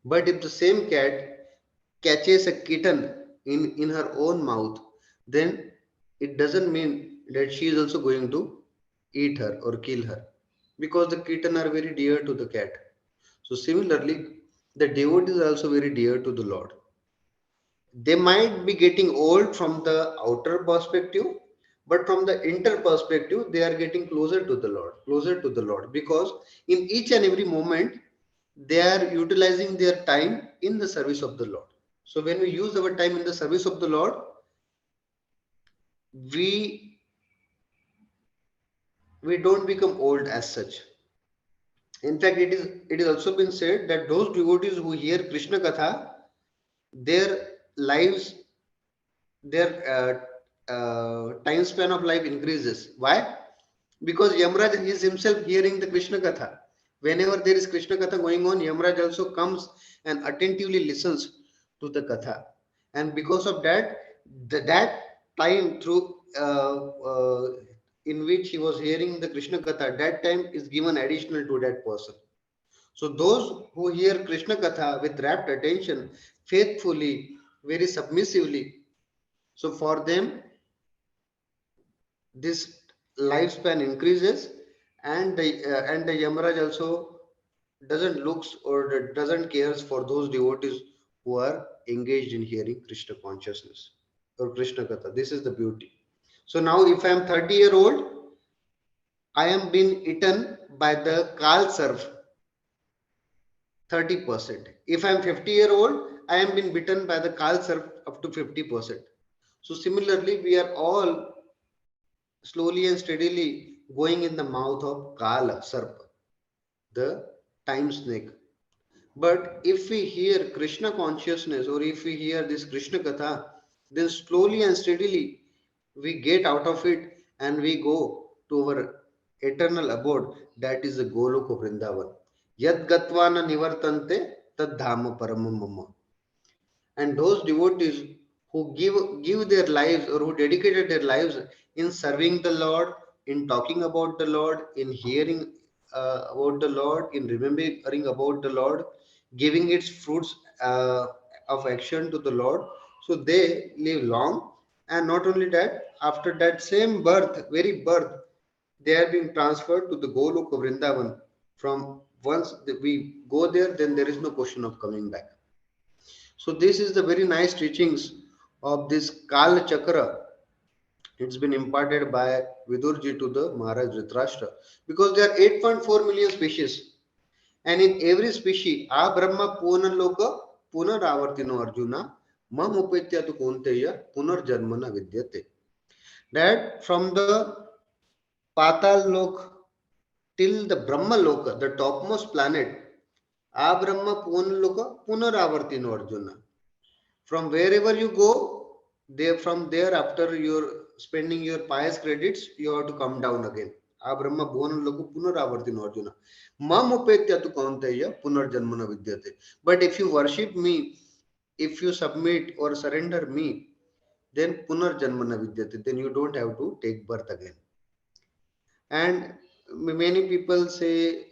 But if the same cat catches a kitten in her own mouth, then it doesn't mean that she is also going to eat her or kill her, because the kitten are very dear to the cat. So similarly, the devotees are also very dear to the Lord. They might be getting old from the outer perspective, but from the inner perspective, they are getting closer to the Lord, because in each and every moment, they are utilizing their time in the service of the Lord. So when we use our time in the service of the Lord, we we don't become old as such. In fact, it is also been said that those devotees who hear Krishna Katha, their lives, their time span of life increases. Why? Because Yamraj is himself hearing the Krishna Katha. Whenever there is Krishna Katha going on, Yamraj also comes and attentively listens to the Katha. And because of that, that time through in which he was hearing the Krishna Katha, that time is given additional to that person. So those who hear Krishna Katha with rapt attention, faithfully, very submissively, so for them, this lifespan increases, and the Yamaraj also doesn't looks or doesn't cares for those devotees who are engaged in hearing Krishna consciousness or Krishna Katha. This is the beauty. So now if I am 30-year-old, I am being eaten by the Kal Sarv 30%. If I am 50-year-old, I am being bitten by the Kal Sarv up to 50%. So similarly, we are all slowly and steadily going in the mouth of Kala Sarpa, the time snake. But if we hear Krishna consciousness, or if we hear this Krishna Katha, then slowly and steadily we get out of it and we go to our eternal abode, that is the Goloka Vrindavan. Yad Gatvana Nivartante Tad Dhama Paramam Mama. And those devotees who give their lives, or who dedicated their lives in serving the Lord, in talking about the Lord, in hearing about the Lord, in remembering about the Lord, giving its fruits of action to the Lord, so they live long. And not only that, after that same birth, very birth, they are being transferred to the Goloka Vrindavan. From once we go there, then there is no question of coming back. So this is the very nice teachings of this Kal Chakra. It's been imparted by Vidurji to the Maharaj Dhritarashtra, because there are 8.4 million species. And in every species, a Brahma Punaloka Punaravartino Arjuna, Mam Upetya to Kunteya Punarjanmana Vidyate. That from the Patal Lok till the Brahma Loka, the topmost planet, A Brahma Punaloka Punaravartino Arjuna. From wherever you go, there from there after you're spending your pious credits, you have to come down again. A Brahma Bhuvan Loku Punaravartino Arjuna. Mam upetya tu kaunteya punarjanmana vidyate. But if you worship me, if you submit or surrender me, then punarjanmana vidyate. Then you don't have to take birth again. And many people say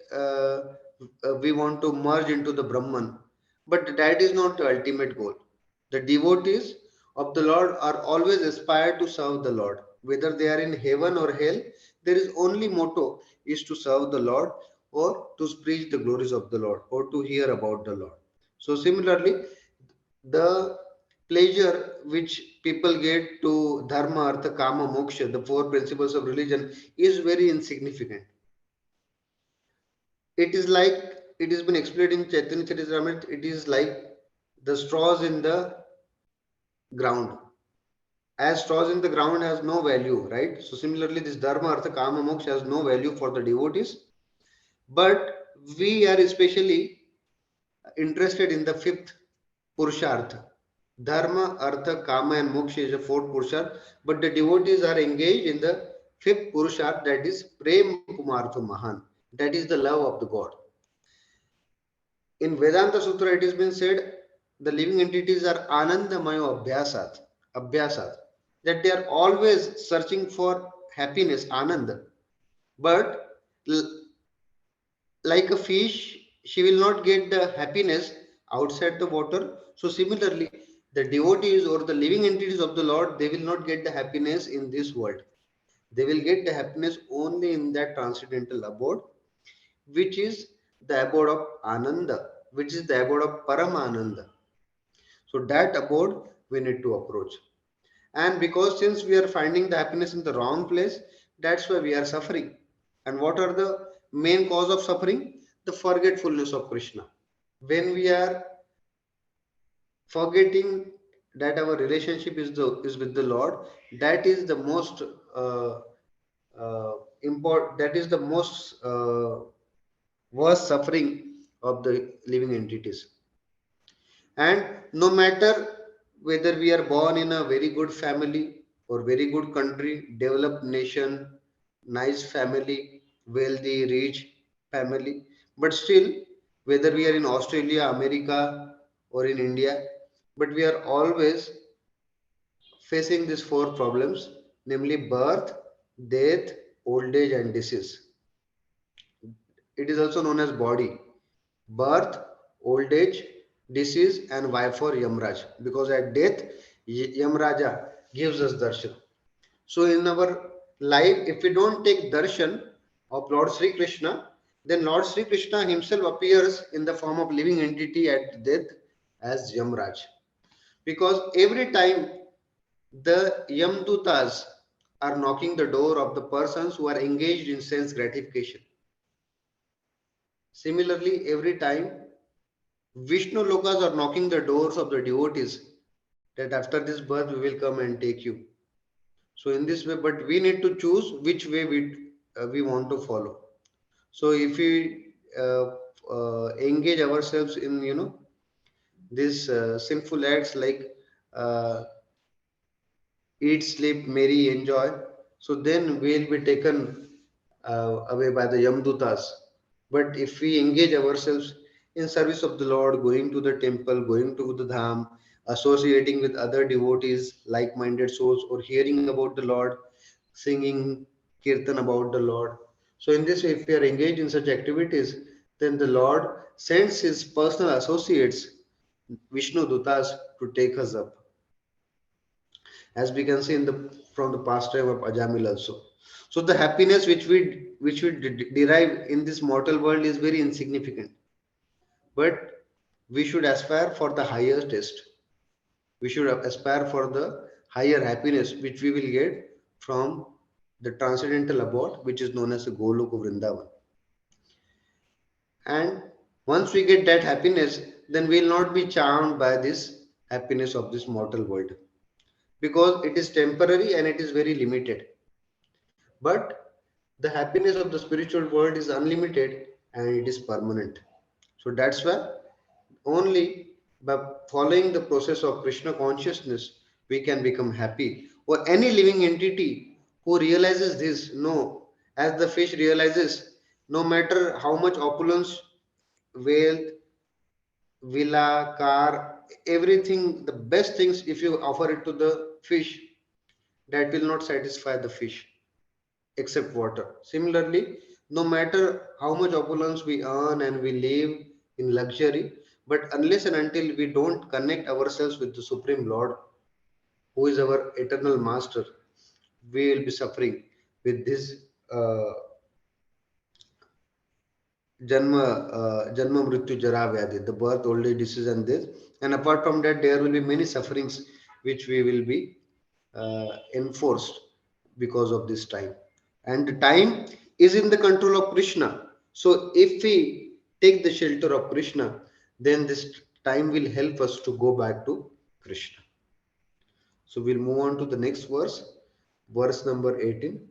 we want to merge into the Brahman, but that is not the ultimate goal. The devotees of the Lord are always aspired to serve the Lord. Whether they are in heaven or hell, there is only motto is to serve the Lord or to preach the glories of the Lord or to hear about the Lord. So similarly, the pleasure which people get to dharma, artha, kama, moksha, the four principles of religion, is very insignificant. It is like it has been explained in Chaitanya Charitamrita. It is like the straws in the ground. As straws in the ground has no value, right? So similarly, this dharma, artha, kama, moksha has no value for the devotees. But we are especially interested in the fifth Purushartha. Dharma, Artha, Kama, and Moksha is a fourth Purushartha, but the devotees are engaged in the fifth Purushartha, that is Prem Pumartha Mahan. That is the love of the God. In Vedanta Sutra, it has been said the living entities are Anandamayo Abhyasat, that they are always searching for happiness, Ananda. But like a fish, she will not get the happiness outside the water. So similarly, the devotees or the living entities of the Lord, they will not get the happiness in this world. They will get the happiness only in that transcendental abode, which is the abode of Ananda, which is the abode of Paramananda. So that abode we need to approach. And because since we are finding the happiness in the wrong place, that's why we are suffering. And what are the main cause of suffering? The forgetfulness of Krishna. When we are forgetting that our relationship is with the Lord, that is the most important. That is the most worst suffering of the living entities. And no matter whether we are born in a very good family or very good country, developed nation, nice family, wealthy, rich family, but still, whether we are in Australia, America, or in India, but we are always facing these four problems, namely birth, death, old age, and disease. It is also known as body. Birth, old age, disease, and why for Yamraj. Because at death, Yamraja gives us darshan. So in our life, if we don't take darshan of Lord Sri Krishna, then Lord Sri Krishna himself appears in the form of living entity at death as Yamraj. Because every time the Yamdutas are knocking the door of the persons who are engaged in sense gratification. Similarly, every time Vishnu Lokas are knocking the doors of the devotees that after this birth we will come and take you. So in this way, but we need to choose which way we want to follow. So if we engage ourselves in these sinful acts like uh, eat, sleep, marry, enjoy, so then we'll be taken away by the Yamdutas. But if we engage ourselves in service of the Lord, going to the temple, going to the dham, associating with other devotees, like-minded souls, or hearing about the Lord, singing kirtan about the Lord. So in this way, if we are engaged in such activities, then the Lord sends his personal associates, Vishnu Dutas, to take us up, as we can see in the from the pastime of Ajamil also. So the happiness which we derive in this mortal world is very insignificant, but we should aspire for the higher taste. We should aspire for the higher happiness which we will get from the transcendental abode, which is known as the Goloka Vrindavan. And Once we get that happiness, then we will not be charmed by this happiness of this mortal world, because it is temporary and it is very limited. But the happiness of the spiritual world is unlimited and it is permanent. So that's why only by following the process of Krishna consciousness we can become happy. Or any living entity who realizes this, no, as the fish realizes, no matter how much opulence, wealth, villa, car, everything, the best things, if you offer it to the fish, that will not satisfy the fish except water. Similarly, no matter how much opulence we earn and we live in luxury, but unless and until we don't connect ourselves with the Supreme Lord, who is our eternal Master, we will be suffering with this janma mrityu jara vyadhi, the birth, old age, disease, and this. And apart from that, there will be many sufferings which we will be enforced because of this time. And the time is in the control of Krishna. So if we take the shelter of Krishna, then this time will help us to go back to Krishna. So we'll move on to the next verse, verse number 18.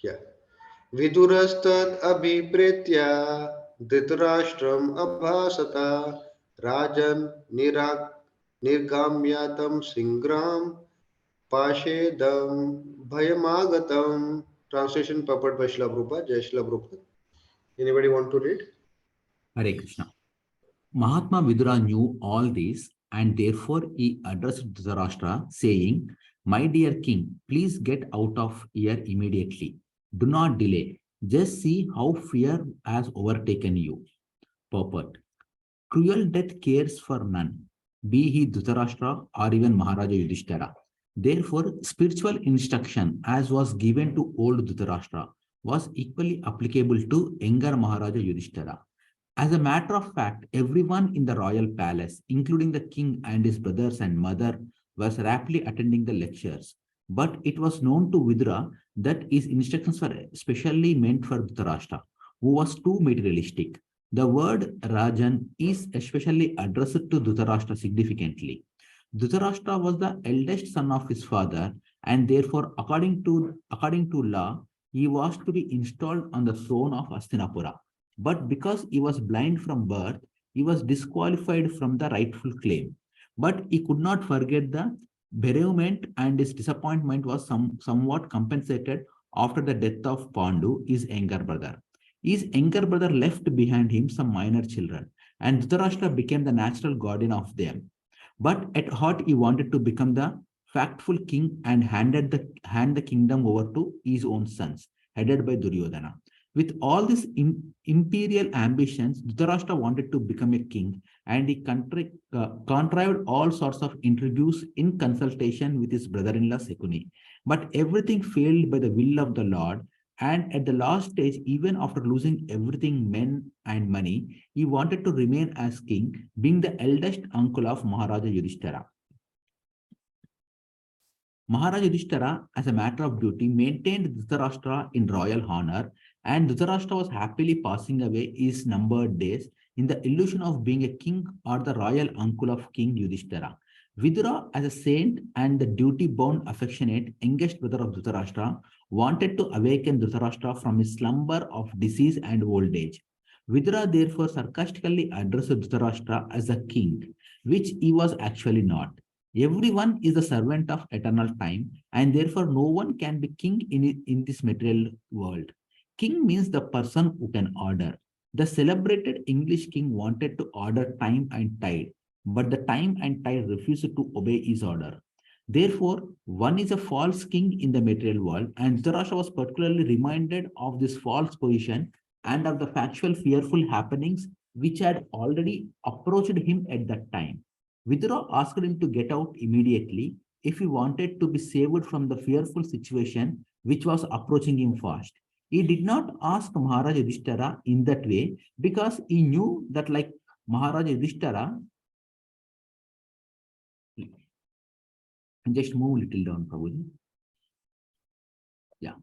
Yeah. विदुरस्तद् अभिप्रेत्य धृतराष्ट्रम् अभासत राजन् निर्गाम्य तं सिंग्राम पाशेदं भयमागतम्. Translation purport by Srila Prabhupada. Jai Srila Prabhupada. Anybody want to read? Hare Krishna. Mahatma Vidura knew all this, and therefore he addressed Dhritarashtra, saying, "My dear king, please get out of here immediately. Do not delay. Just see how fear has overtaken you." Purport. Cruel death cares for none, be he Dhritarashtra or even Maharaja Yudhishthira. Therefore, spiritual instruction, as was given to old Dhritarashtra, was equally applicable to younger Maharaja Yudhishthira. As a matter of fact, everyone in the royal palace, including the king and his brothers and mother, was rapidly attending the lectures. But it was known to Vidura that his instructions were specially meant for Dhritarashtra, who was too materialistic. The word Rajan is especially addressed to Dhritarashtra significantly. Dhritarashtra was the eldest son of his father, and therefore, according to law, he was to be installed on the throne of Hastinapura. But because he was blind from birth, he was disqualified from the rightful claim. But he could not forget the bereavement, and his disappointment was somewhat compensated after the death of Pandu, his younger brother. His younger brother left behind him some minor children, and Dhritarashtra became the natural guardian of them. But at heart, he wanted to become the factful king and hand the kingdom over to his own sons, headed by Duryodhana. With all these imperial ambitions, Dhritarashtra wanted to become a king, and he contrived all sorts of intrigues in consultation with his brother-in-law Sekuni. But everything failed by the will of the Lord, and at the last stage, even after losing everything, men and money, he wanted to remain as king, being the eldest uncle of Maharaja Yudhishthira. Maharaja Yudhishthira, as a matter of duty, maintained Dhritarashtra in royal honor, and Dhritarashtra was happily passing away his numbered days in the illusion of being a king or the royal uncle of King Yudhishthira. Vidura, as a saint and the duty-bound, affectionate, youngest brother of Dhritarashtra, wanted to awaken Dhritarashtra from his slumber of disease and old age. Vidura therefore sarcastically addressed Dhritarashtra as a king, which he was actually not. Everyone is the servant of eternal time, and therefore no one can be king in this material world. King means the person who can order. The celebrated English king wanted to order time and tide, but the time and tide refused to obey his order. Therefore, one is a false king in the material world, and Dhritarashtra was particularly reminded of this false position and of the factual fearful happenings which had already approached him at that time. Vidura asked him to get out immediately if he wanted to be saved from the fearful situation which was approaching him fast. He did not ask Maharaja Yudhishthira in that way because he knew that, like Maharaja Yudhishthira, And just move a little down, Prabhuji. Yeah.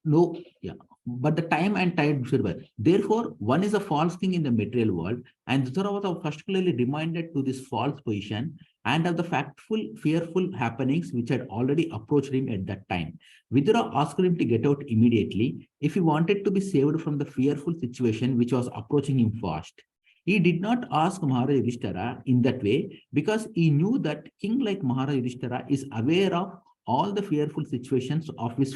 No, yeah. But the time and tide should be. Therefore, one is a false king in the material world, and Dhrutarashtra was particularly reminded to this false position and of the factful, fearful happenings which had already approached him at that time. Vidura asked him to get out immediately if he wanted to be saved from the fearful situation which was approaching him fast. He did not ask Maharaj Yudhishthira in that way because he knew that king like Maharaj Yudhishthira is aware of all the fearful situations of his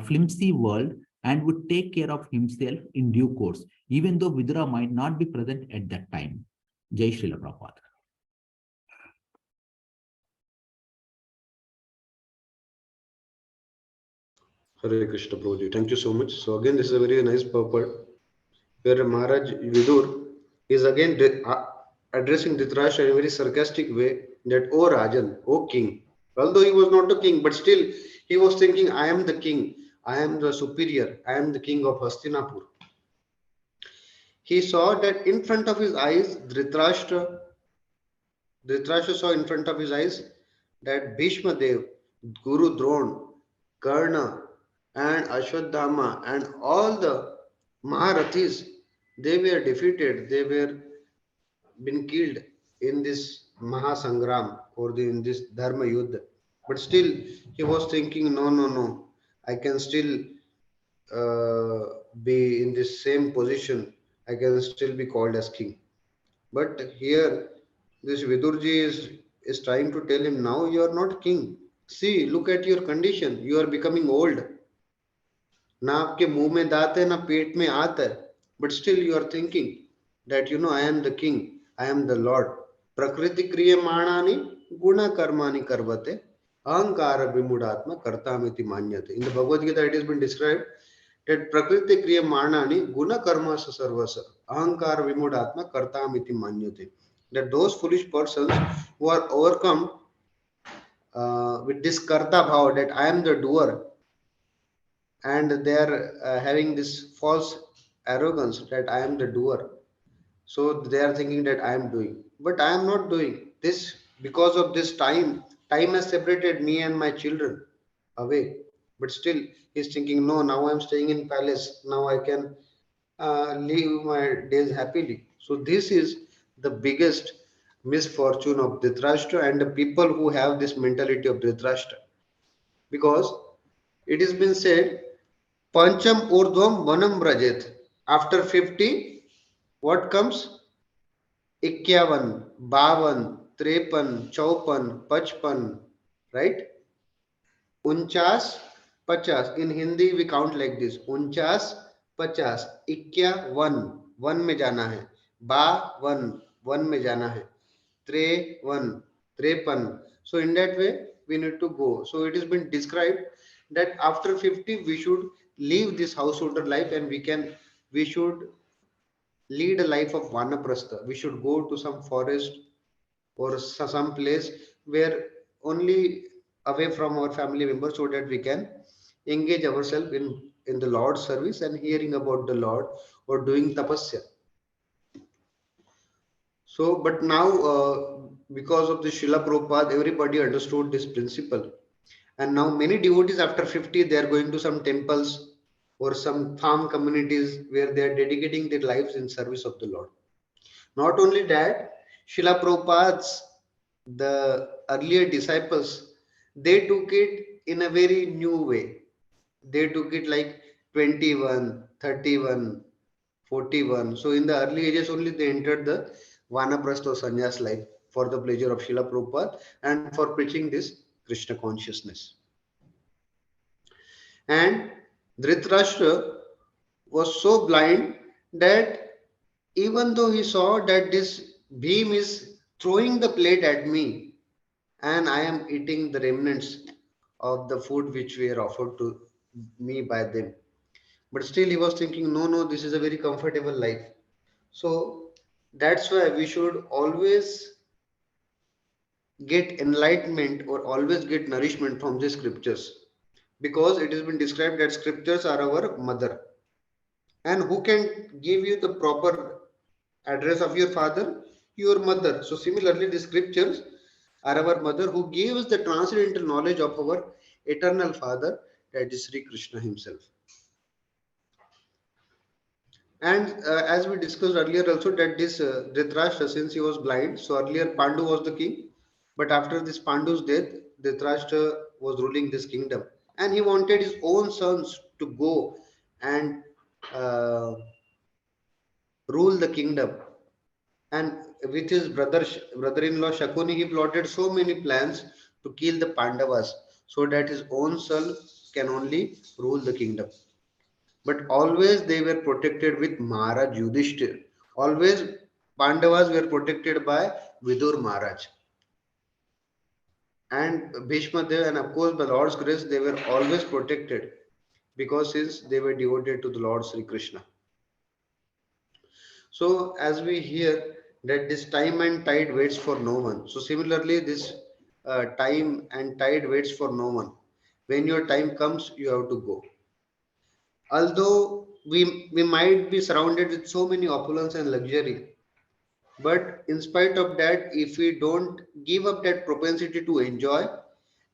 flimsy world and would take care of himself in due course, even though Vidura might not be present at that time. Jai Srila Prabhupada. Hare Krishna Prabhuji. Thank you so much. So again, this is a very nice purport where Maharaj Vidur is again addressing Dhritarashtra in a very sarcastic way that, "O Rajan, O king." Although he was not a king, but still he was thinking, "I am the king. I am the superior. I am the king of Hastinapur." He saw that in front of his eyes, Dhritarashtra saw in front of his eyes that Bhishma Dev, Guru Dron, Karna, and Ashwadhama, and all the Maharathis, they were defeated. They were been killed in this Mahasangram or in this Dharma Yuddha. But still, he was thinking, no, no, no, I can still be in this same position. I can still be called as king. But here, this Vidurji is trying to tell him, now you are not king. See, look at your condition. You are becoming old. ना आपके मुंह में दांत है ना पेट में आत है, but still you are thinking that I am the king, I am the Lord. Prakriti kriyamaणानि guna karmani karvate ahankara vimudatma kartamiti manyate. In the Bhagavad Gita it has been described that prakriti kriyamaणानि guna karmasa sarvasa ahankara vimudatma kartamiti manyate, that those foolish persons who are overcome with this karta bhav, that I am the doer, and they are having this false arrogance that I am the doer. So they are thinking that I am doing, but I am not doing this because of this time. Time has separated me and my children away. But still, he's thinking, no, now I'm staying in palace. Now I can live my days happily. So this is the biggest misfortune of Dhritarashtra and the people who have this mentality of Dhritarashtra, because it has been said Pancham Urdhvam Vanam Brajet. After 50, what comes? 51, 52, 53, 54, 55, right? 49, 50. In Hindi, we count like this: 49, 50, 51, 1 में जाना है, 52, 1 में जाना है, 53, 53. So in that way, we need to go. So it has been described that after 50, we should leave this householder life and we should lead a life of vanaprastha. We should go to some forest or some place where only away from our family members, so that we can engage ourselves in the Lord's service and hearing about the Lord or doing tapasya. So, but now because of the Srila Prabhupada, everybody understood this principle. And now many devotees after 50, they are going to some temples or some farm communities where they are dedicating their lives in service of the Lord. Not only that, Srila Prabhupada's, the earlier disciples, they took it in a very new way. They took it like 21, 31, 41. So in the early ages only they entered the Vanaprastha or sannyas life for the pleasure of Srila Prabhupada and for preaching this Krishna consciousness. And Dhritarashtra was so blind that even though he saw that this beam is throwing the plate at me and I am eating the remnants of the food which were offered to me by them, but still he was thinking, no, no, this is a very comfortable life. So that's why we should always get enlightenment or always get nourishment from the scriptures, because it has been described that scriptures are our mother. And who can give you the proper address of your father? Your mother. So similarly, the scriptures are our mother who gave us the transcendental knowledge of our eternal Father, that is Sri Krishna himself. And as we discussed earlier also that this Dhritarashtra, since he was blind, so earlier Pandu was the king, but after this Pandu's death, Dhritarashtra was ruling this kingdom, and he wanted his own sons to go and uh, rule the kingdom. And with his brother-in-law Shakuni, he plotted so many plans to kill the Pandavas so that his own son can only rule the kingdom. But always they were protected with Maharaj Yudhishthir. Always Pandavas were protected by Vidur Maharaj. And Bhishma Dev, and of course by Lord's grace, they were always protected because since they were devoted to the Lord Sri Krishna. So as we hear that this time and tide waits for no one. So similarly, this time and tide waits for no one. When your time comes, you have to go. Although we might be surrounded with so many opulence and luxury, but in spite of that, if we don't give up that propensity to enjoy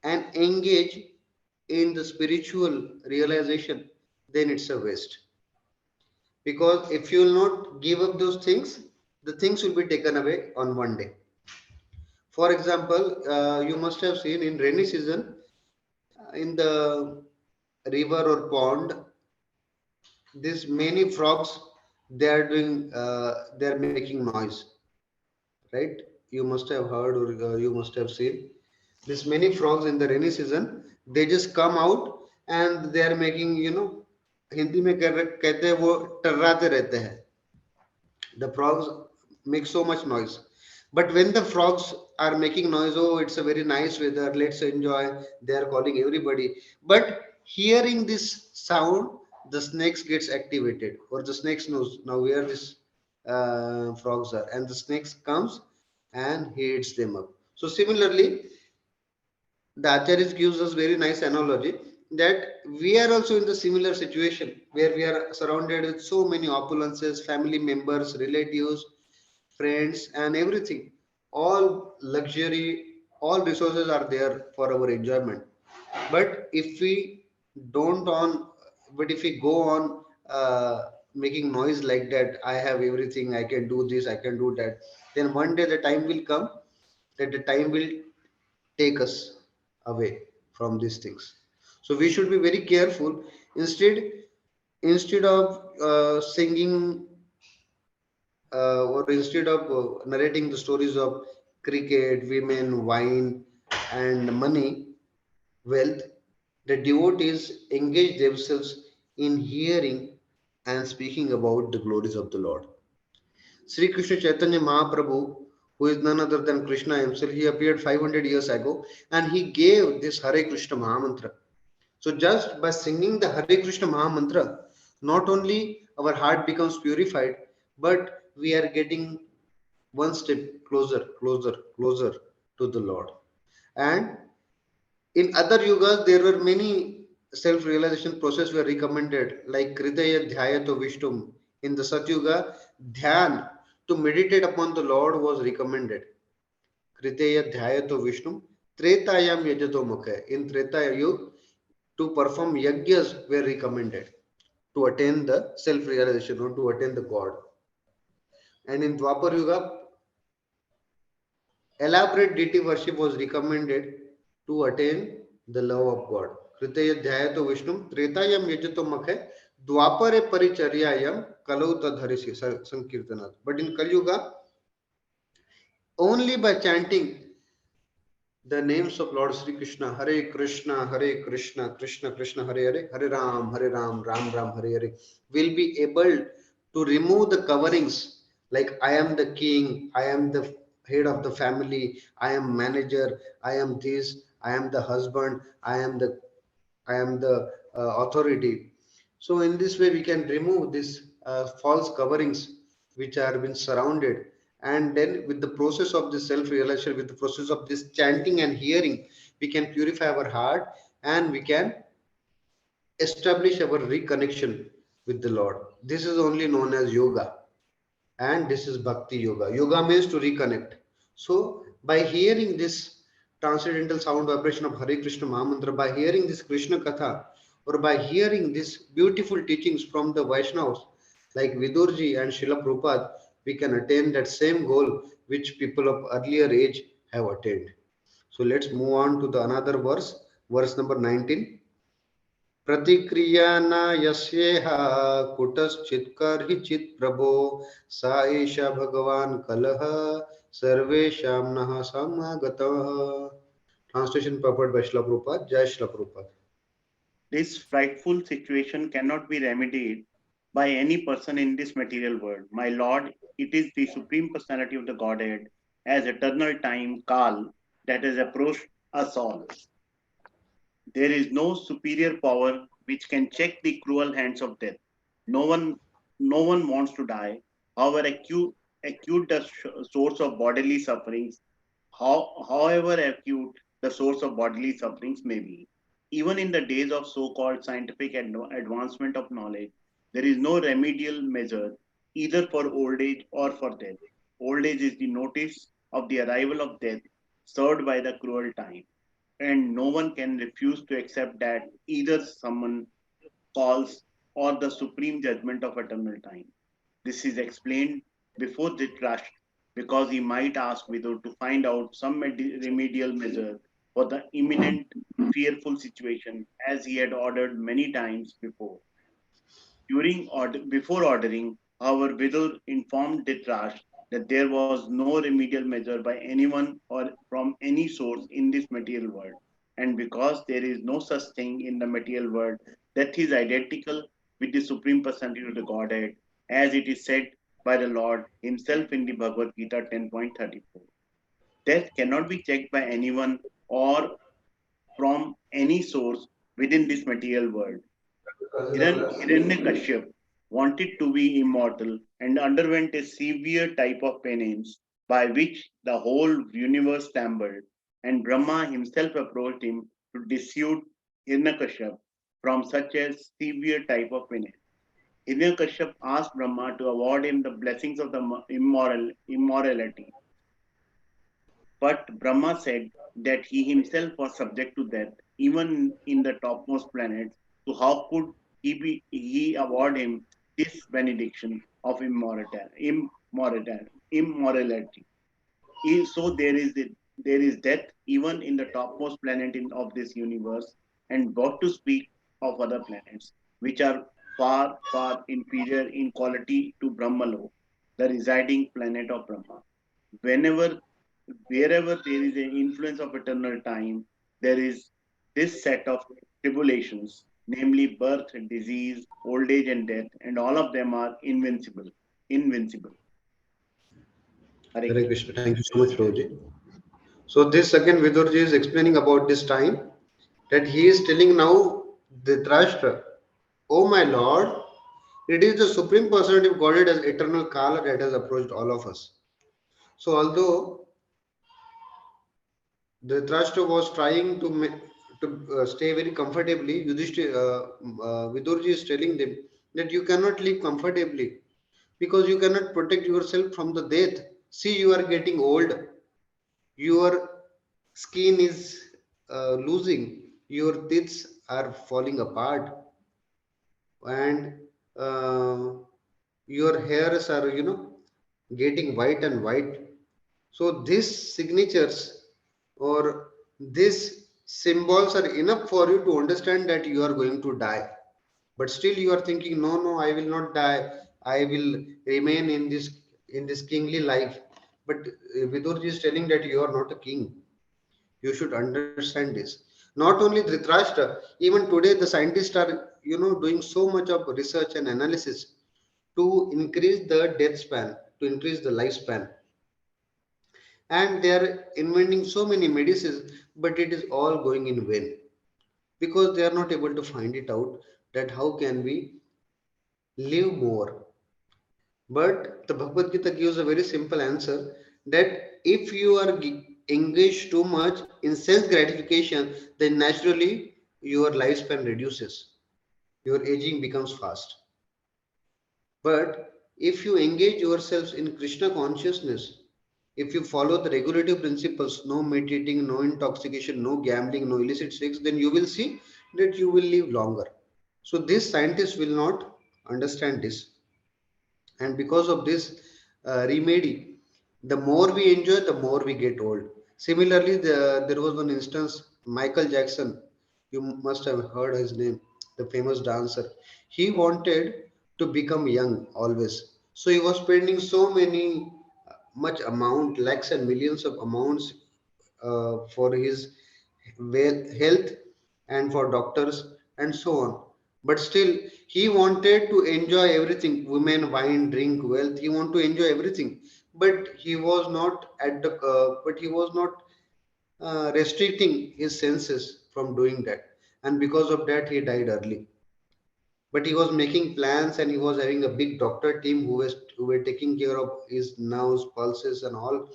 and engage in the spiritual realization, then it's a waste. Because if you will not give up those things, the things will be taken away on one day. For example, you must have seen in rainy season, in the river or pond, these many frogs, they are making noise, right? You must have heard, or you must have seen this many frogs in the rainy season. They just come out and they are making, Hindi में कहते हैं वो टर्राते रहते हैं. The frogs make so much noise. But when the frogs are making noise, oh, it's a very nice weather, let's enjoy, they are calling everybody. But hearing this sound, the snakes gets activated, or the snakes knows now where this frogs are, and the snakes comes and eats them up. So similarly, the Acharyas gives us very nice analogy that we are also in the similar situation where we are surrounded with so many opulences, family members, relatives, friends, and everything. All luxury, all resources are there for our enjoyment. But if we don't on, but if we go on making noise like that, I have everything, I can do this, I can do that, then one day the time will come that the time will take us away from these things. So we should be very careful. Instead of singing or instead of narrating the stories of cricket, women, wine, and money, wealth, the devotees engage themselves in hearing and speaking about the glories of the Lord. Sri Krishna Chaitanya Mahaprabhu, who is none other than Krishna himself, he appeared 500 years ago and he gave this Hare Krishna Mahamantra. So just by singing the Hare Krishna Mahamantra, not only our heart becomes purified, but we are getting one step closer, closer, closer to the Lord. And in other yugas, there were many self-realization process were recommended, like Hridaya Dhyayato Vishtum. In the Satyuga, Dhyan, to meditate upon the Lord was recommended. Hridaya Dhyayato Vishtum. Tretayam Yajato Mukha. In Treta Yuga, to perform yagyas were recommended to attain the self-realization or to attain the God. And in Dwapar Yuga, elaborate deity worship was recommended to attain the love of God. Kritaya Dhyayato Vishnum, Tretayam Yajato Makhe, Dwapare Paricharyayam, Kalau Tadharisi Sankirtanat. But in Kali Yuga, only by chanting the names of Lord Sri Krishna, Hare Krishna, Hare Krishna, Krishna Krishna, Hare Hare, Hare Ram, Hare Ram, Ram Ram, Hare Hare, will be able to remove the coverings like I am the king, I am the head of the family, I am manager, I am this, I am the husband, I am the authority. So in this way we can remove these false coverings which are been surrounded, and then with the process of this self-realization, with the process of this chanting and hearing, we can purify our heart and we can establish our reconnection with the Lord. This is only known as yoga, and this is bhakti yoga. Yoga means to reconnect. So by hearing this transcendental sound vibration of Hare Krishna Mahamantra, by hearing this Krishna Katha, or by hearing these beautiful teachings from the Vaishnavas like Vidurji and Srila Prabhupada, we can attain that same goal which people of earlier age have attained. So let's move on to the another verse, verse number 19. प्रतिक्रिया न यस्येह कुतश्चित् कर्हिचित् प्रभो सा एषा भगवान कलह सर्वेषां नः समागतः. Translation purport by Srila Prabhupada. Jai Srila Prabhupada. This frightful situation cannot be remedied by any person in this material world. My Lord, it is the Supreme Personality of the Godhead as eternal time, Kal, that has approached us all. There is no superior power which can check the cruel hands of death. No one, no one wants to die. However acute the source of bodily sufferings, however acute the source of bodily sufferings may be. Even in the days of so-called scientific advancement of knowledge, there is no remedial measure either for old age or for death. Old age is the notice of the arrival of death served by the cruel time, and no one can refuse to accept that either someone calls or the supreme judgment of eternal time. This is explained before Dhritarashtra because he might ask Vidur to find out some remedial measure for the imminent fearful situation as he had ordered many times before. Before ordering, however, Vidur informed Dhritarashtra that there was no remedial measure by anyone or from any source in this material world. And because there is no such thing in the material world that is identical with the Supreme Personality of the Godhead, as it is said by the Lord Himself in the Bhagavad Gita 10.34. Death cannot be checked by anyone or from any source within this material world. Hiranyakashyap wanted to be immortal and underwent a severe type of penance by which the whole universe stumbled, and Brahma himself approached him to dissuade Hiranyakashyap from such a severe type of penance. Hiranyakashyap asked Brahma to award him the blessings of the immorality. But Brahma said that he himself was subject to death, even in the topmost planets. So how could he award him this benediction of immorality? So there is death even in the topmost planet of this universe, and what to speak of other planets, which are far, far inferior in quality to Brahmalo, the residing planet of Brahma. Whenever Wherever there is an influence of eternal time, there is this set of tribulations, namely birth, disease, old age, and death, and all of them are invincible. Invincible. Hare Hare Krishna. Krishna. Thank you so much, Prabhuji. So this again Vidurji is explaining about this time that he is telling now Dhritarashtra, oh my Lord, it is the Supreme Personality of Godhead as eternal Kala that has approached all of us. So although Dhritarashtra was trying to stay very comfortably, Vidurji is telling them that you cannot live comfortably because you cannot protect yourself from the death. See, you are getting old, your skin is losing, your teeth are falling apart, and uh, your hairs are, getting white and white. So these signatures or these symbols are enough for you to understand that you are going to die. But still you are thinking, no, no, I will not die. I will remain in this kingly life. But Vidurji is telling that you are not a king. You should understand this. Not only Dhritarashtra, even today the scientists are, doing so much of research and analysis to increase the death span, to increase the lifespan, and they are inventing so many medicines, but it is all going in vain because they are not able to find it out that how can we live more. But the Bhagavad Gita gives a very simple answer that if you are engaged too much in sense gratification, then naturally your lifespan reduces, your aging becomes fast. But if you engage yourselves in Krishna consciousness, If you follow the regulative principles, no meditating, no intoxication, no gambling, no illicit sex, then you will see that you will live longer. So these scientists will not understand this. And because of this remedy, the more we enjoy, the more we get old. Similarly, there was one instance, Michael Jackson, you must have heard his name, the famous dancer. He wanted to become young always, so he was spending so many much amount, lakhs and millions of amounts for his health and for doctors and so on. But still, he wanted to enjoy everything, women, wine, drink, wealth. He wanted to enjoy everything, but he was not restricting his senses from doing that, and because of that he died early. But he was making plans, and he was having a big doctor team who were taking care of his nerves, pulses and all,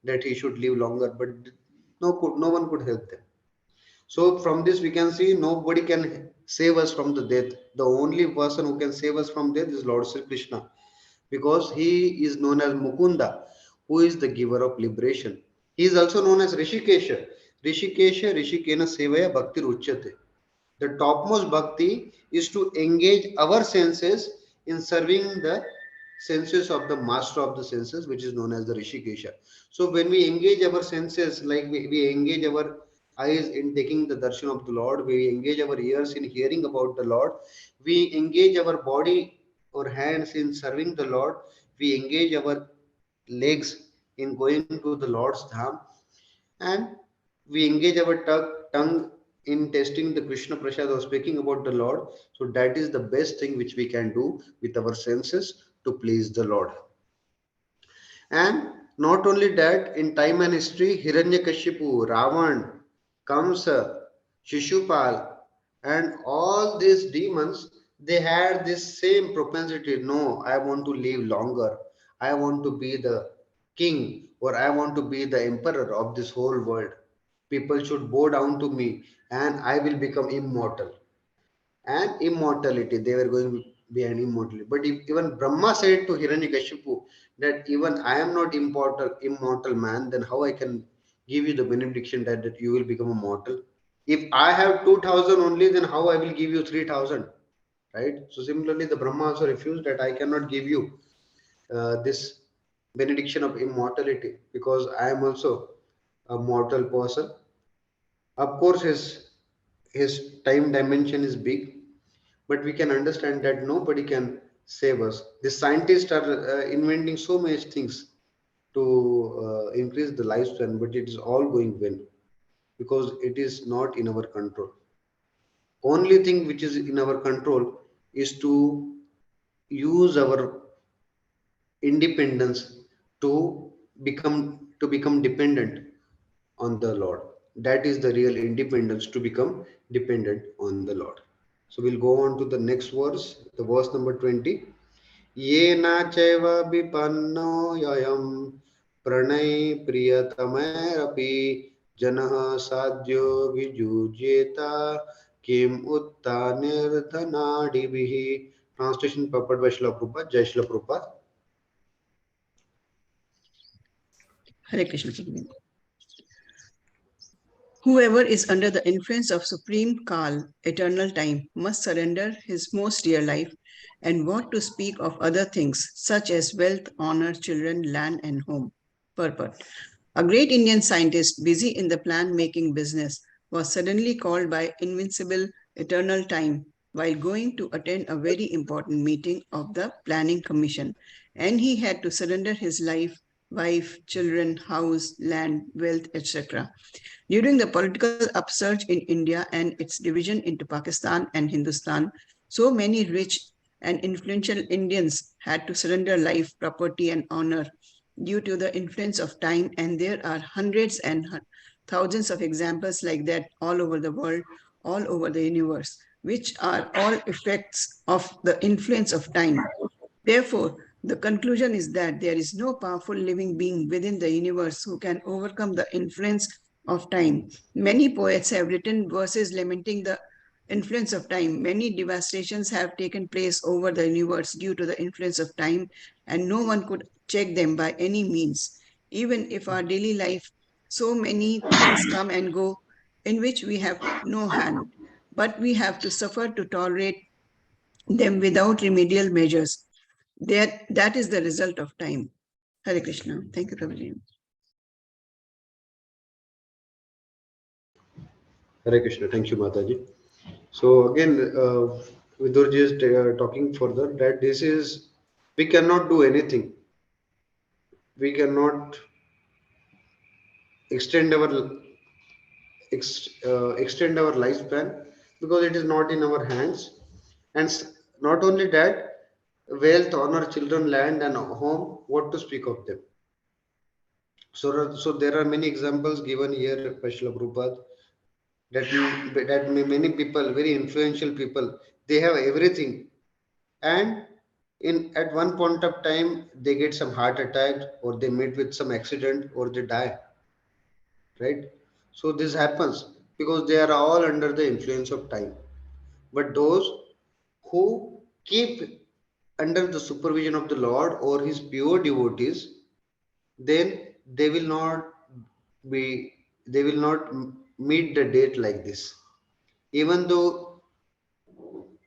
that he should live longer, but no one could help them. So from this we can see nobody can save us from the death. The only person who can save us from death is Lord Sri Krishna, because he is known as Mukunda, who is the giver of liberation. He is also known as Rishikesha. Rishikesha Rishikena Sevaya Bhakti Ruchyate. The topmost bhakti is to engage our senses in serving the senses of the master of the senses, which is known as the Rishikesha. So when we engage our senses, like we engage our eyes in taking the darshan of the Lord, we engage our ears in hearing about the Lord, we engage our body or hands in serving the Lord, we engage our legs in going to the Lord's dham, and we engage our tongue in tasting the Krishna Prasad or speaking about the Lord. So that is the best thing which we can do with our senses to please the Lord. And not only that, in time and history, Hiranyakashipu, Ravan, Kamsa, Shishupal, and all these demons, they had this same propensity. No, I want to live longer. I want to be the king, or I want to be the emperor of this whole world. People should bow down to me and I will become immortal. And immortality, they were going behind immortality. But if even Brahma said to Hiranyakashipu that even I am not immortal man, then how I can give you the benediction that you will become a mortal? If I have 2000 only, then how I will give you 3000? Right? So similarly, the Brahma also refused that I cannot give you this benediction of immortality, because I am also a mortal person. Of course, his time dimension is big, but we can understand that nobody can save us. The scientists are inventing so many things to increase the lifespan, but it is all going well because it is not in our control. Only thing which is in our control is to use our independence to become dependent on the Lord. That is the real independence, to become dependent on the Lord. So we'll go on to the next verse, the verse number 20. Yena chaiva vipanno yayam pranay priyatamairapi janah sadhyo vijujeta kim uttanirthanadibihi. Translation purport by Srila Prabhupada. Jai Srila Prabhupada. Hare Krishna. Whoever is under the influence of supreme Kal, eternal time, must surrender his most dear life, and what to speak of other things, such as wealth, honor, children, land, and home. Purport. A great Indian scientist busy in the plan-making business was suddenly called by invincible eternal time while going to attend a very important meeting of the planning commission, and he had to surrender his life, wife, children, house, land, wealth, etc. During the political upsurge in India and its division into Pakistan and Hindustan, so many rich and influential Indians had to surrender life, property, and honor due to the influence of time, and there are hundreds and thousands of examples like that all over the world, all over the universe, which are all effects of the influence of time. Therefore, the conclusion is that there is no powerful living being within the universe who can overcome the influence of time. Many poets have written verses lamenting the influence of time. Many devastations have taken place over the universe due to the influence of time, and no one could check them by any means. even if our daily life, so many things come and go in which we have no hand, but we have to suffer to tolerate them without remedial measures. That is the result of time. Hare Krishna. Thank you, Prabhuji. Hare Krishna. Thank you, Mataji. So again, Vidurji is talking further that this is, we cannot do anything. We cannot extend our extend our lifespan because it is not in our hands. And not only that, wealth, honor, children, land, and home. What to speak of them? So there are many examples given here, Srila Prabhupada, that many people, very influential people, they have everything, and in at one point of time they get some heart attack, or they meet with some accident, or they die, right? So this happens because they are all under the influence of time. But those who keep under the supervision of the Lord or his pure devotees, then they will not be they will not meet the date like this. Even though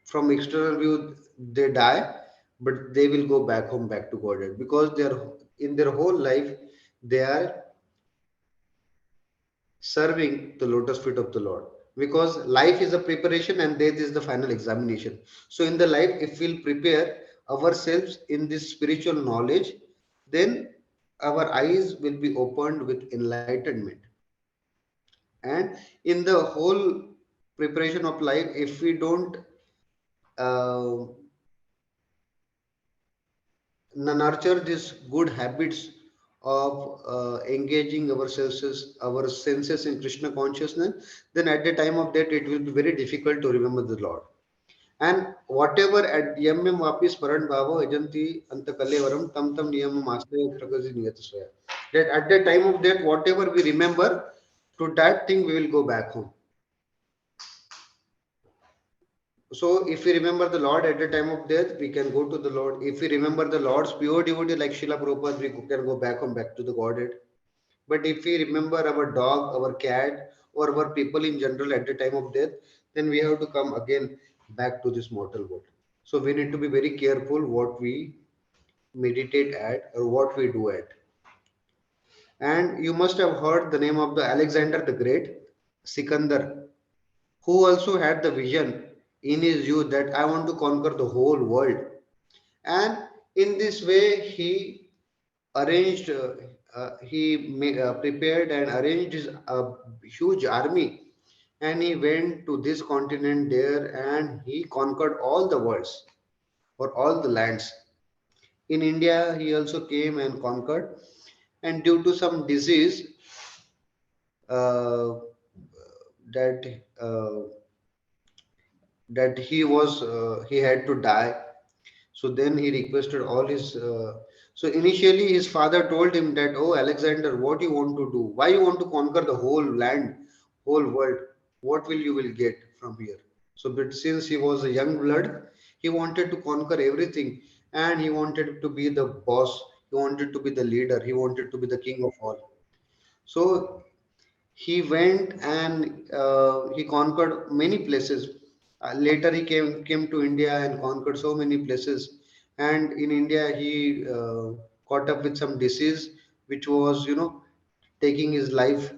from external view they die, but they will go back home, back to Godhead, because they are in their whole life they are serving the lotus feet of the Lord. Because life is a preparation and death is the final examination. So in the life, if we'll prepare ourselves in this spiritual knowledge, then our eyes will be opened with enlightenment. And in the whole preparation of life, if we don't uh, nurture these good habits of engaging our senses in Krishna consciousness, then at the time of that it will be very difficult to remember the Lord. And whatever at yam yam vapi smaran bhavo ajanti antakalevaram tam tam niyam master prakazi niyatasvaya. That at the time of that, whatever we remember, to that thing we will go back home. So if we remember the Lord at the time of death, we can go to the Lord. If we remember the Lord's pure devotee like Srila Prabhupada, we can go back home, back to the Godhead. But if we remember our dog, our cat, or our people in general at the time of death, then we have to come again back to this mortal world. So we need to be very careful what we meditate at or what we do at. And you must have heard the name of the Alexander the Great, Sikandar, who also had the vision in his youth that I want to conquer the whole world. And in this way, he arranged, prepared and arranged his huge army, and he went to this continent there, and he conquered all the worlds or all the lands. In India, he also came and conquered, and due to some disease uh, that he had to die. So then he requested all his. So initially, his father told him that, "Oh, Alexander, what you want to do? Why you want to conquer the whole land, whole world? What will get from here?" So, but since he was a young blood, he wanted to conquer everything, and he wanted to be the boss. He wanted to be the leader. He wanted to be the king of all. So he went and he conquered many places. Later, he came to India and conquered so many places. And in India, he caught up with some disease, which was, taking his life.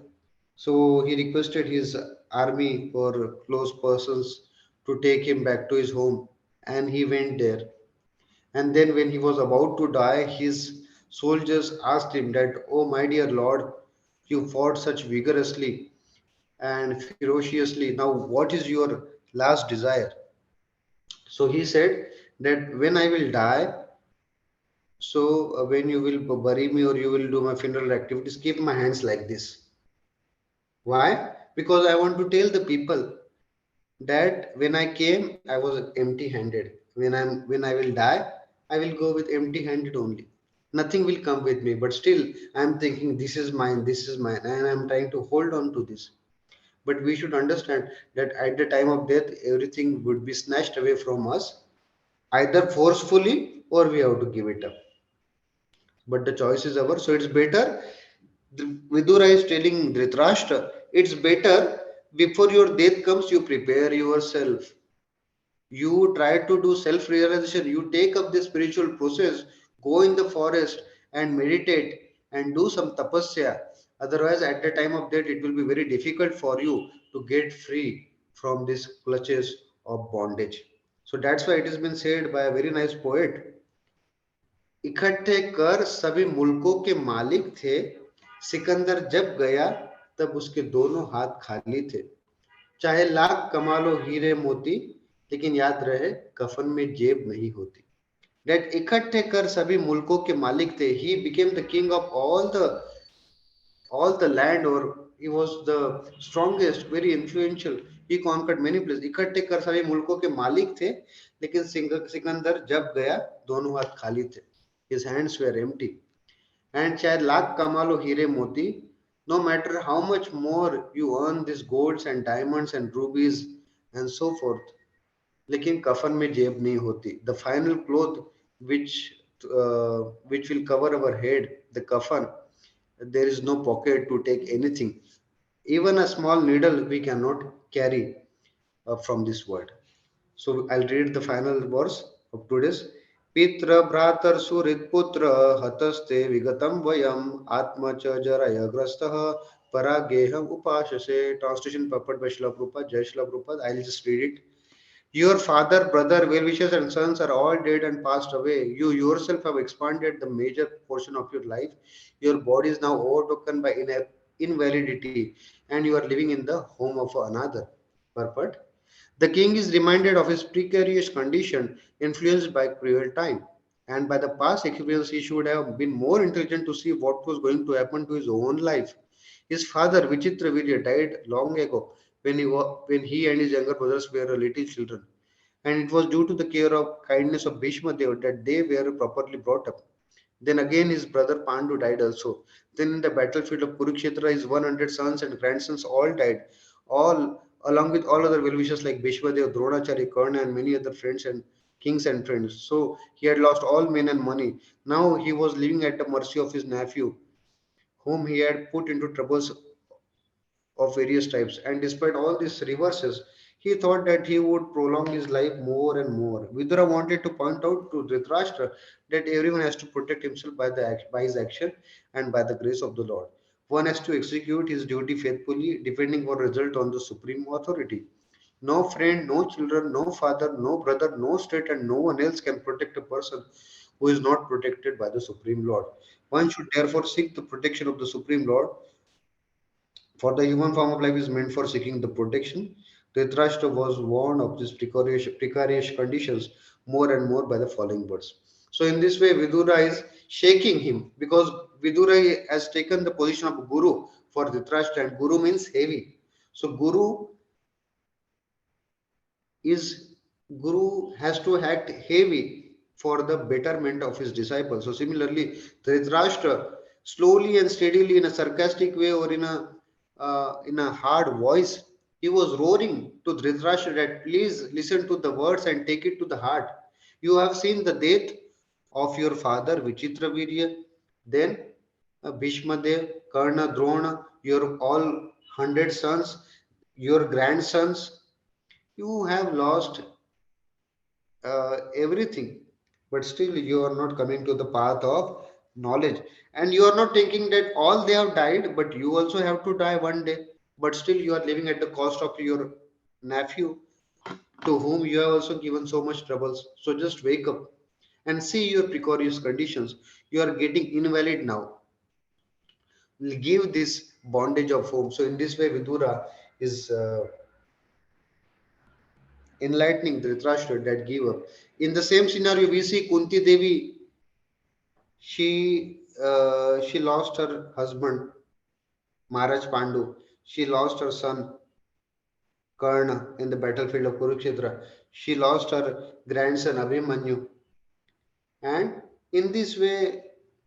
So he requested his army or close persons to take him back to his home, and he went there. And then, when he was about to die, his soldiers asked him that, "Oh, my dear Lord, you fought such vigorously and ferociously. Now, what is your last desire?" So he said that when I will die, so when you will bury me or you will do my funeral activities, keep my hands like this. Why? Because I want to tell the people that when I came, I was empty-handed. When I will die, I will go with empty-handed only. Nothing will come with me, but still I'm thinking this is mine, and I'm trying to hold on to this. But we should understand that at the time of death, everything would be snatched away from us, either forcefully or we have to give it up. but the choice is ours. So it's better. Vidura is telling Dhritarashtra, it's better before your death comes, you prepare yourself. You try to do self realization. You take up the spiritual process, go in the forest and meditate and do some tapasya. Otherwise, at the time of death, it will be very difficult for you to get free from these clutches of bondage. So that's why it has been said by a very nice poet, इकट्ठे कर सभी मुल्कों के मालिक थे, सिकंदर जब गया तब उसके दोनों हाथ खाली थे, चाहे लाख कमा लो हीरे मोती, लेकिन याद रहे कफन में जेब नहीं होती. That इकट्ठे कर सभी मुल्कों के मालिक थे, he became the king of all the land, or he was the strongest, very influential. He conquered many places. इकट्ठे कर सभी मुल्कों के मालिक थे, लेकिन सिकंदर जब गया दोनों हाथ खाली थे. His hands were empty. And चाहे लाख कमा लो हीरे मोती, no matter how much more you earn these golds and diamonds and rubies and so forth, लेकिन कफन में जेब नहीं होती. The final cloth which will cover our head, the kafan, there is no pocket to take anything. Even a small needle we cannot carry from this world. So I'll read the final verse of today's. Pitra Bhratar Surit Putra Hataste Vigatam Vayam Atma Cha Jaraya Grastah Parageham Upashase. Translation purport by Srila Prabhupada, Jai Srila Prabhupada. I'll just read it. Your father, brother, well-wishers and sons are all dead and passed away. You yourself have expanded the major portion of your life. Your body is now overtaken by invalidity and you are living in the home of another. Purport. The king is reminded of his precarious condition influenced by cruel time. And by the past experience, he should have been more intelligent to see what was going to happen to his own life. His father, Vichitra Virya, died long ago when he and his younger brothers were little children. And it was due to the care of kindness of Bhishma Dev that they were properly brought up. Then again his brother Pandu died also. Then in the battlefield of Kurukshetra, his 100 sons and grandsons all died, all along with all other well-wishers like Bhishmadev, Dronacharya, Karna, and many other friends and kings and friends. So he had lost all men and money. Now he was living at the mercy of his nephew, whom he had put into troubles of various types. And despite all these reverses, he thought that he would prolong his life more and more. Vidura wanted to point out to Dhritarashtra that everyone has to protect himself by his action and by the grace of the Lord. One has to execute his duty faithfully, depending for result on the supreme authority. No friend, no children, no father, no brother, no state, and no one else can protect a person who is not protected by the Supreme Lord. One should therefore seek the protection of the Supreme Lord, for the human form of life is meant for seeking the protection. Dhritarashtra was warned of these precarious conditions more and more by the following words. So, in this way, Vidura is shaking him because Vidura has taken the position of Guru for Dhritarashtra, and Guru means heavy. So, is Guru has to act heavy for the betterment of his disciples. So similarly, Dhritarashtra slowly and steadily in a sarcastic way or in a hard voice, he was roaring to Dhritarashtra that please listen to the words and take it to the heart. You have seen the death of your father Vichitravirya, then Bhishmadev, Karna, Drona, your all 100 sons, your grandsons, you have lost everything, but still you are not coming to the path of knowledge, and you are not thinking that all they have died, but you also have to die one day, but still you are living at the cost of your nephew to whom you have also given so much troubles. So just wake up and see your precarious conditions. You are getting invalid now. Give this bondage of home. So in this way, Vidura is enlightening Dhritarashtra that gave up. In the same scenario, we see Kunti Devi. She lost her husband Maharaj Pandu. She lost her son Karna in the battlefield of Kurukshetra. She lost her grandson Abhimanyu, and in this way,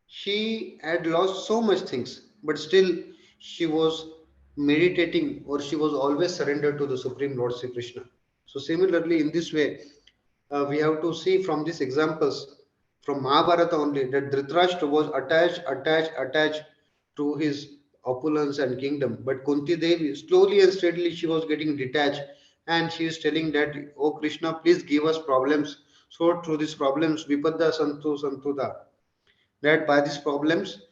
she had lost so much things, but still she was meditating, or she was always surrendered to the Supreme Lord Sri Krishna. So similarly, in this way, we have to see from these examples from Mahabharata only, that Dhritarashtra was attached to his opulence and kingdom. But Kunti Devi, slowly and steadily, she was getting detached, and she is telling that, "Oh Krishna, please give us problems. So through these problems, Vipadda Santu Santuda, that by these problems,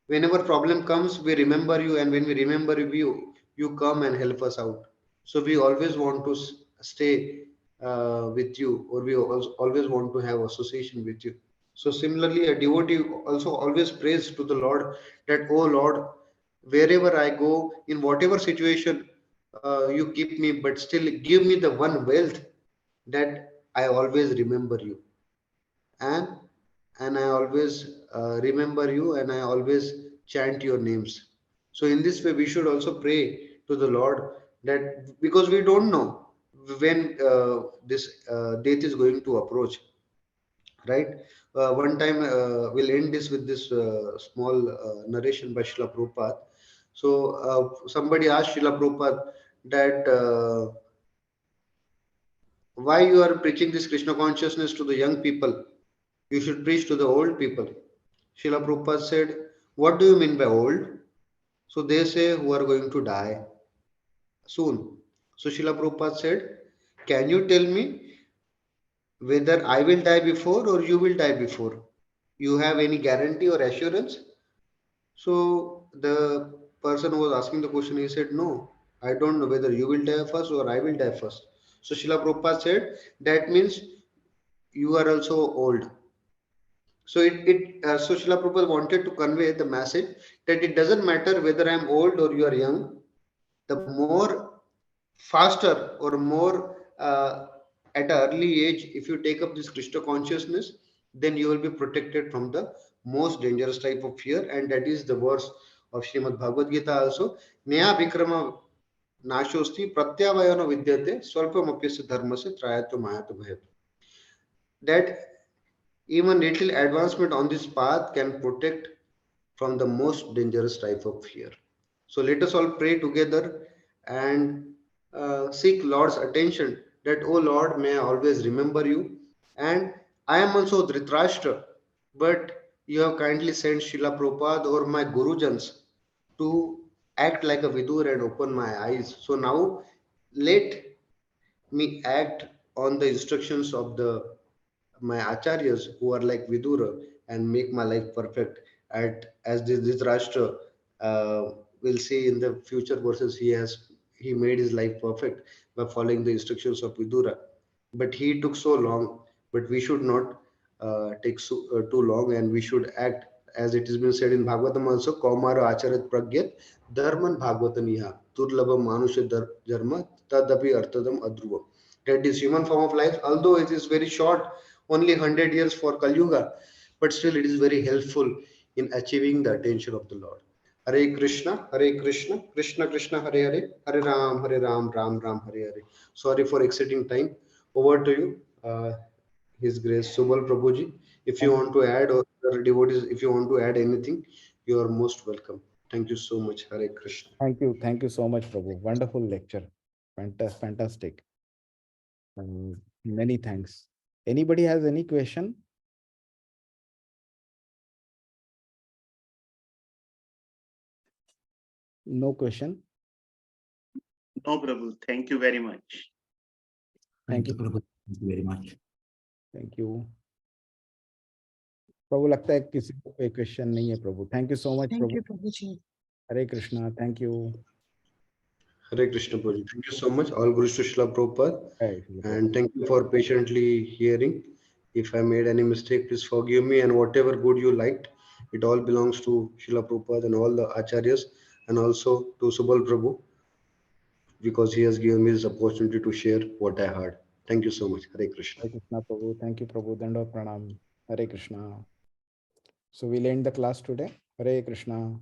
whenever problem comes, we remember you, and when we remember you, you come and help us out. So we always want to stay with you, or we always want to have association with you." So similarly, a devotee also always prays to the Lord that, "Oh Lord, wherever I go, in whatever situation, you keep me, but still give me the one wealth that I always remember you, and I always remember you, and I always chant your names." So in this way, we should also pray to the Lord, that because we don't know when this death is going to approach, right? One time, we'll end this with this small narration by Srila Prabhupada. So somebody asked Srila Prabhupada that, why you are preaching this Krishna consciousness to the young people? You should preach to the old people. Srila Prabhupada said, "What do you mean by old?" So they say, "Who are going to die soon." So Srila Prabhupada said, "Can you tell me whether I will die before or you will die before? You have any guarantee or assurance?" So the person who was asking the question, he said, "No, I don't know whether you will die first or I will die first." So Srila Prabhupada said, "That means you are also old." So so Srila Prabhupada wanted to convey the message that it doesn't matter whether I'm old or you are young. The more faster or more at an early age, if you take up this Krishna consciousness, then you will be protected from the most dangerous type of fear, and that is the verse of Srimad Bhagavad Gita also. Naya Vikrama Nashosti Pratyavayana Vidyate Swalpamapyasya Dharmasya Trayatva Mayatva Bhayat. That even little advancement on this path can protect from the most dangerous type of fear. So let us all pray together and seek Lord's attention that, "Oh Lord, may I always remember you. And I am also Dhritarashtra, but you have kindly sent Srila Prabhupada or my Gurujans to act like a Vidur and open my eyes. So now let me act on the instructions of the my acharyas who are like Vidura, and make my life perfect." At as this Rashtra will see in the future verses, he made his life perfect by following the instructions of Vidura. But he took so long. But we should not take too long, and we should act as it has been said in Bhagavatam also. Kaumara acharat pragyat dharman bhagavatam iha turlabam manusha dharma tadapi artadam adruvam. That is human form of life, although it is very short, only 100 years for Kali Yuga, but still it is very helpful in achieving the attention of the Lord. Hare Krishna, Krishna Krishna, Hare Hare, Hare Ram, Ram Ram, Hare Hare. Sorry for exceeding time. Over to you, His Grace Subal Prabhuji. If you want to add, or the devotees, if you want to add anything, you are most welcome. Thank you so much. Hare Krishna. Thank you. Thank you so much, Prabhu. Wonderful lecture. Fantastic. Many thanks. Anybody has any question? No question. No, Prabhu. Thank you very much. Thank you. Prabhu. Thank you very much. Thank you. प्रभु लगता है किसी को कोई question नहीं है प्रभु. Thank you so much, Thank Prabhu. you, Prabhuji. Hare Krishna. Thank you. Hare Krishna Prabhuji. Thank you so much. All Gurus to Srila Prabhupada. Hey, And thank you for patiently hearing. If I made any mistake, please forgive me. And whatever good you liked, it all belongs to Srila Prabhupada and all the acharyas, and also to Subal Prabhu, because he has given me this opportunity to share what I heard. Thank you so much. Hare Krishna. Hare Krishna, Prabhu. Thank you, Prabhu. Danda Pranam. Hare Krishna. So we'll end the class today. Hare Krishna.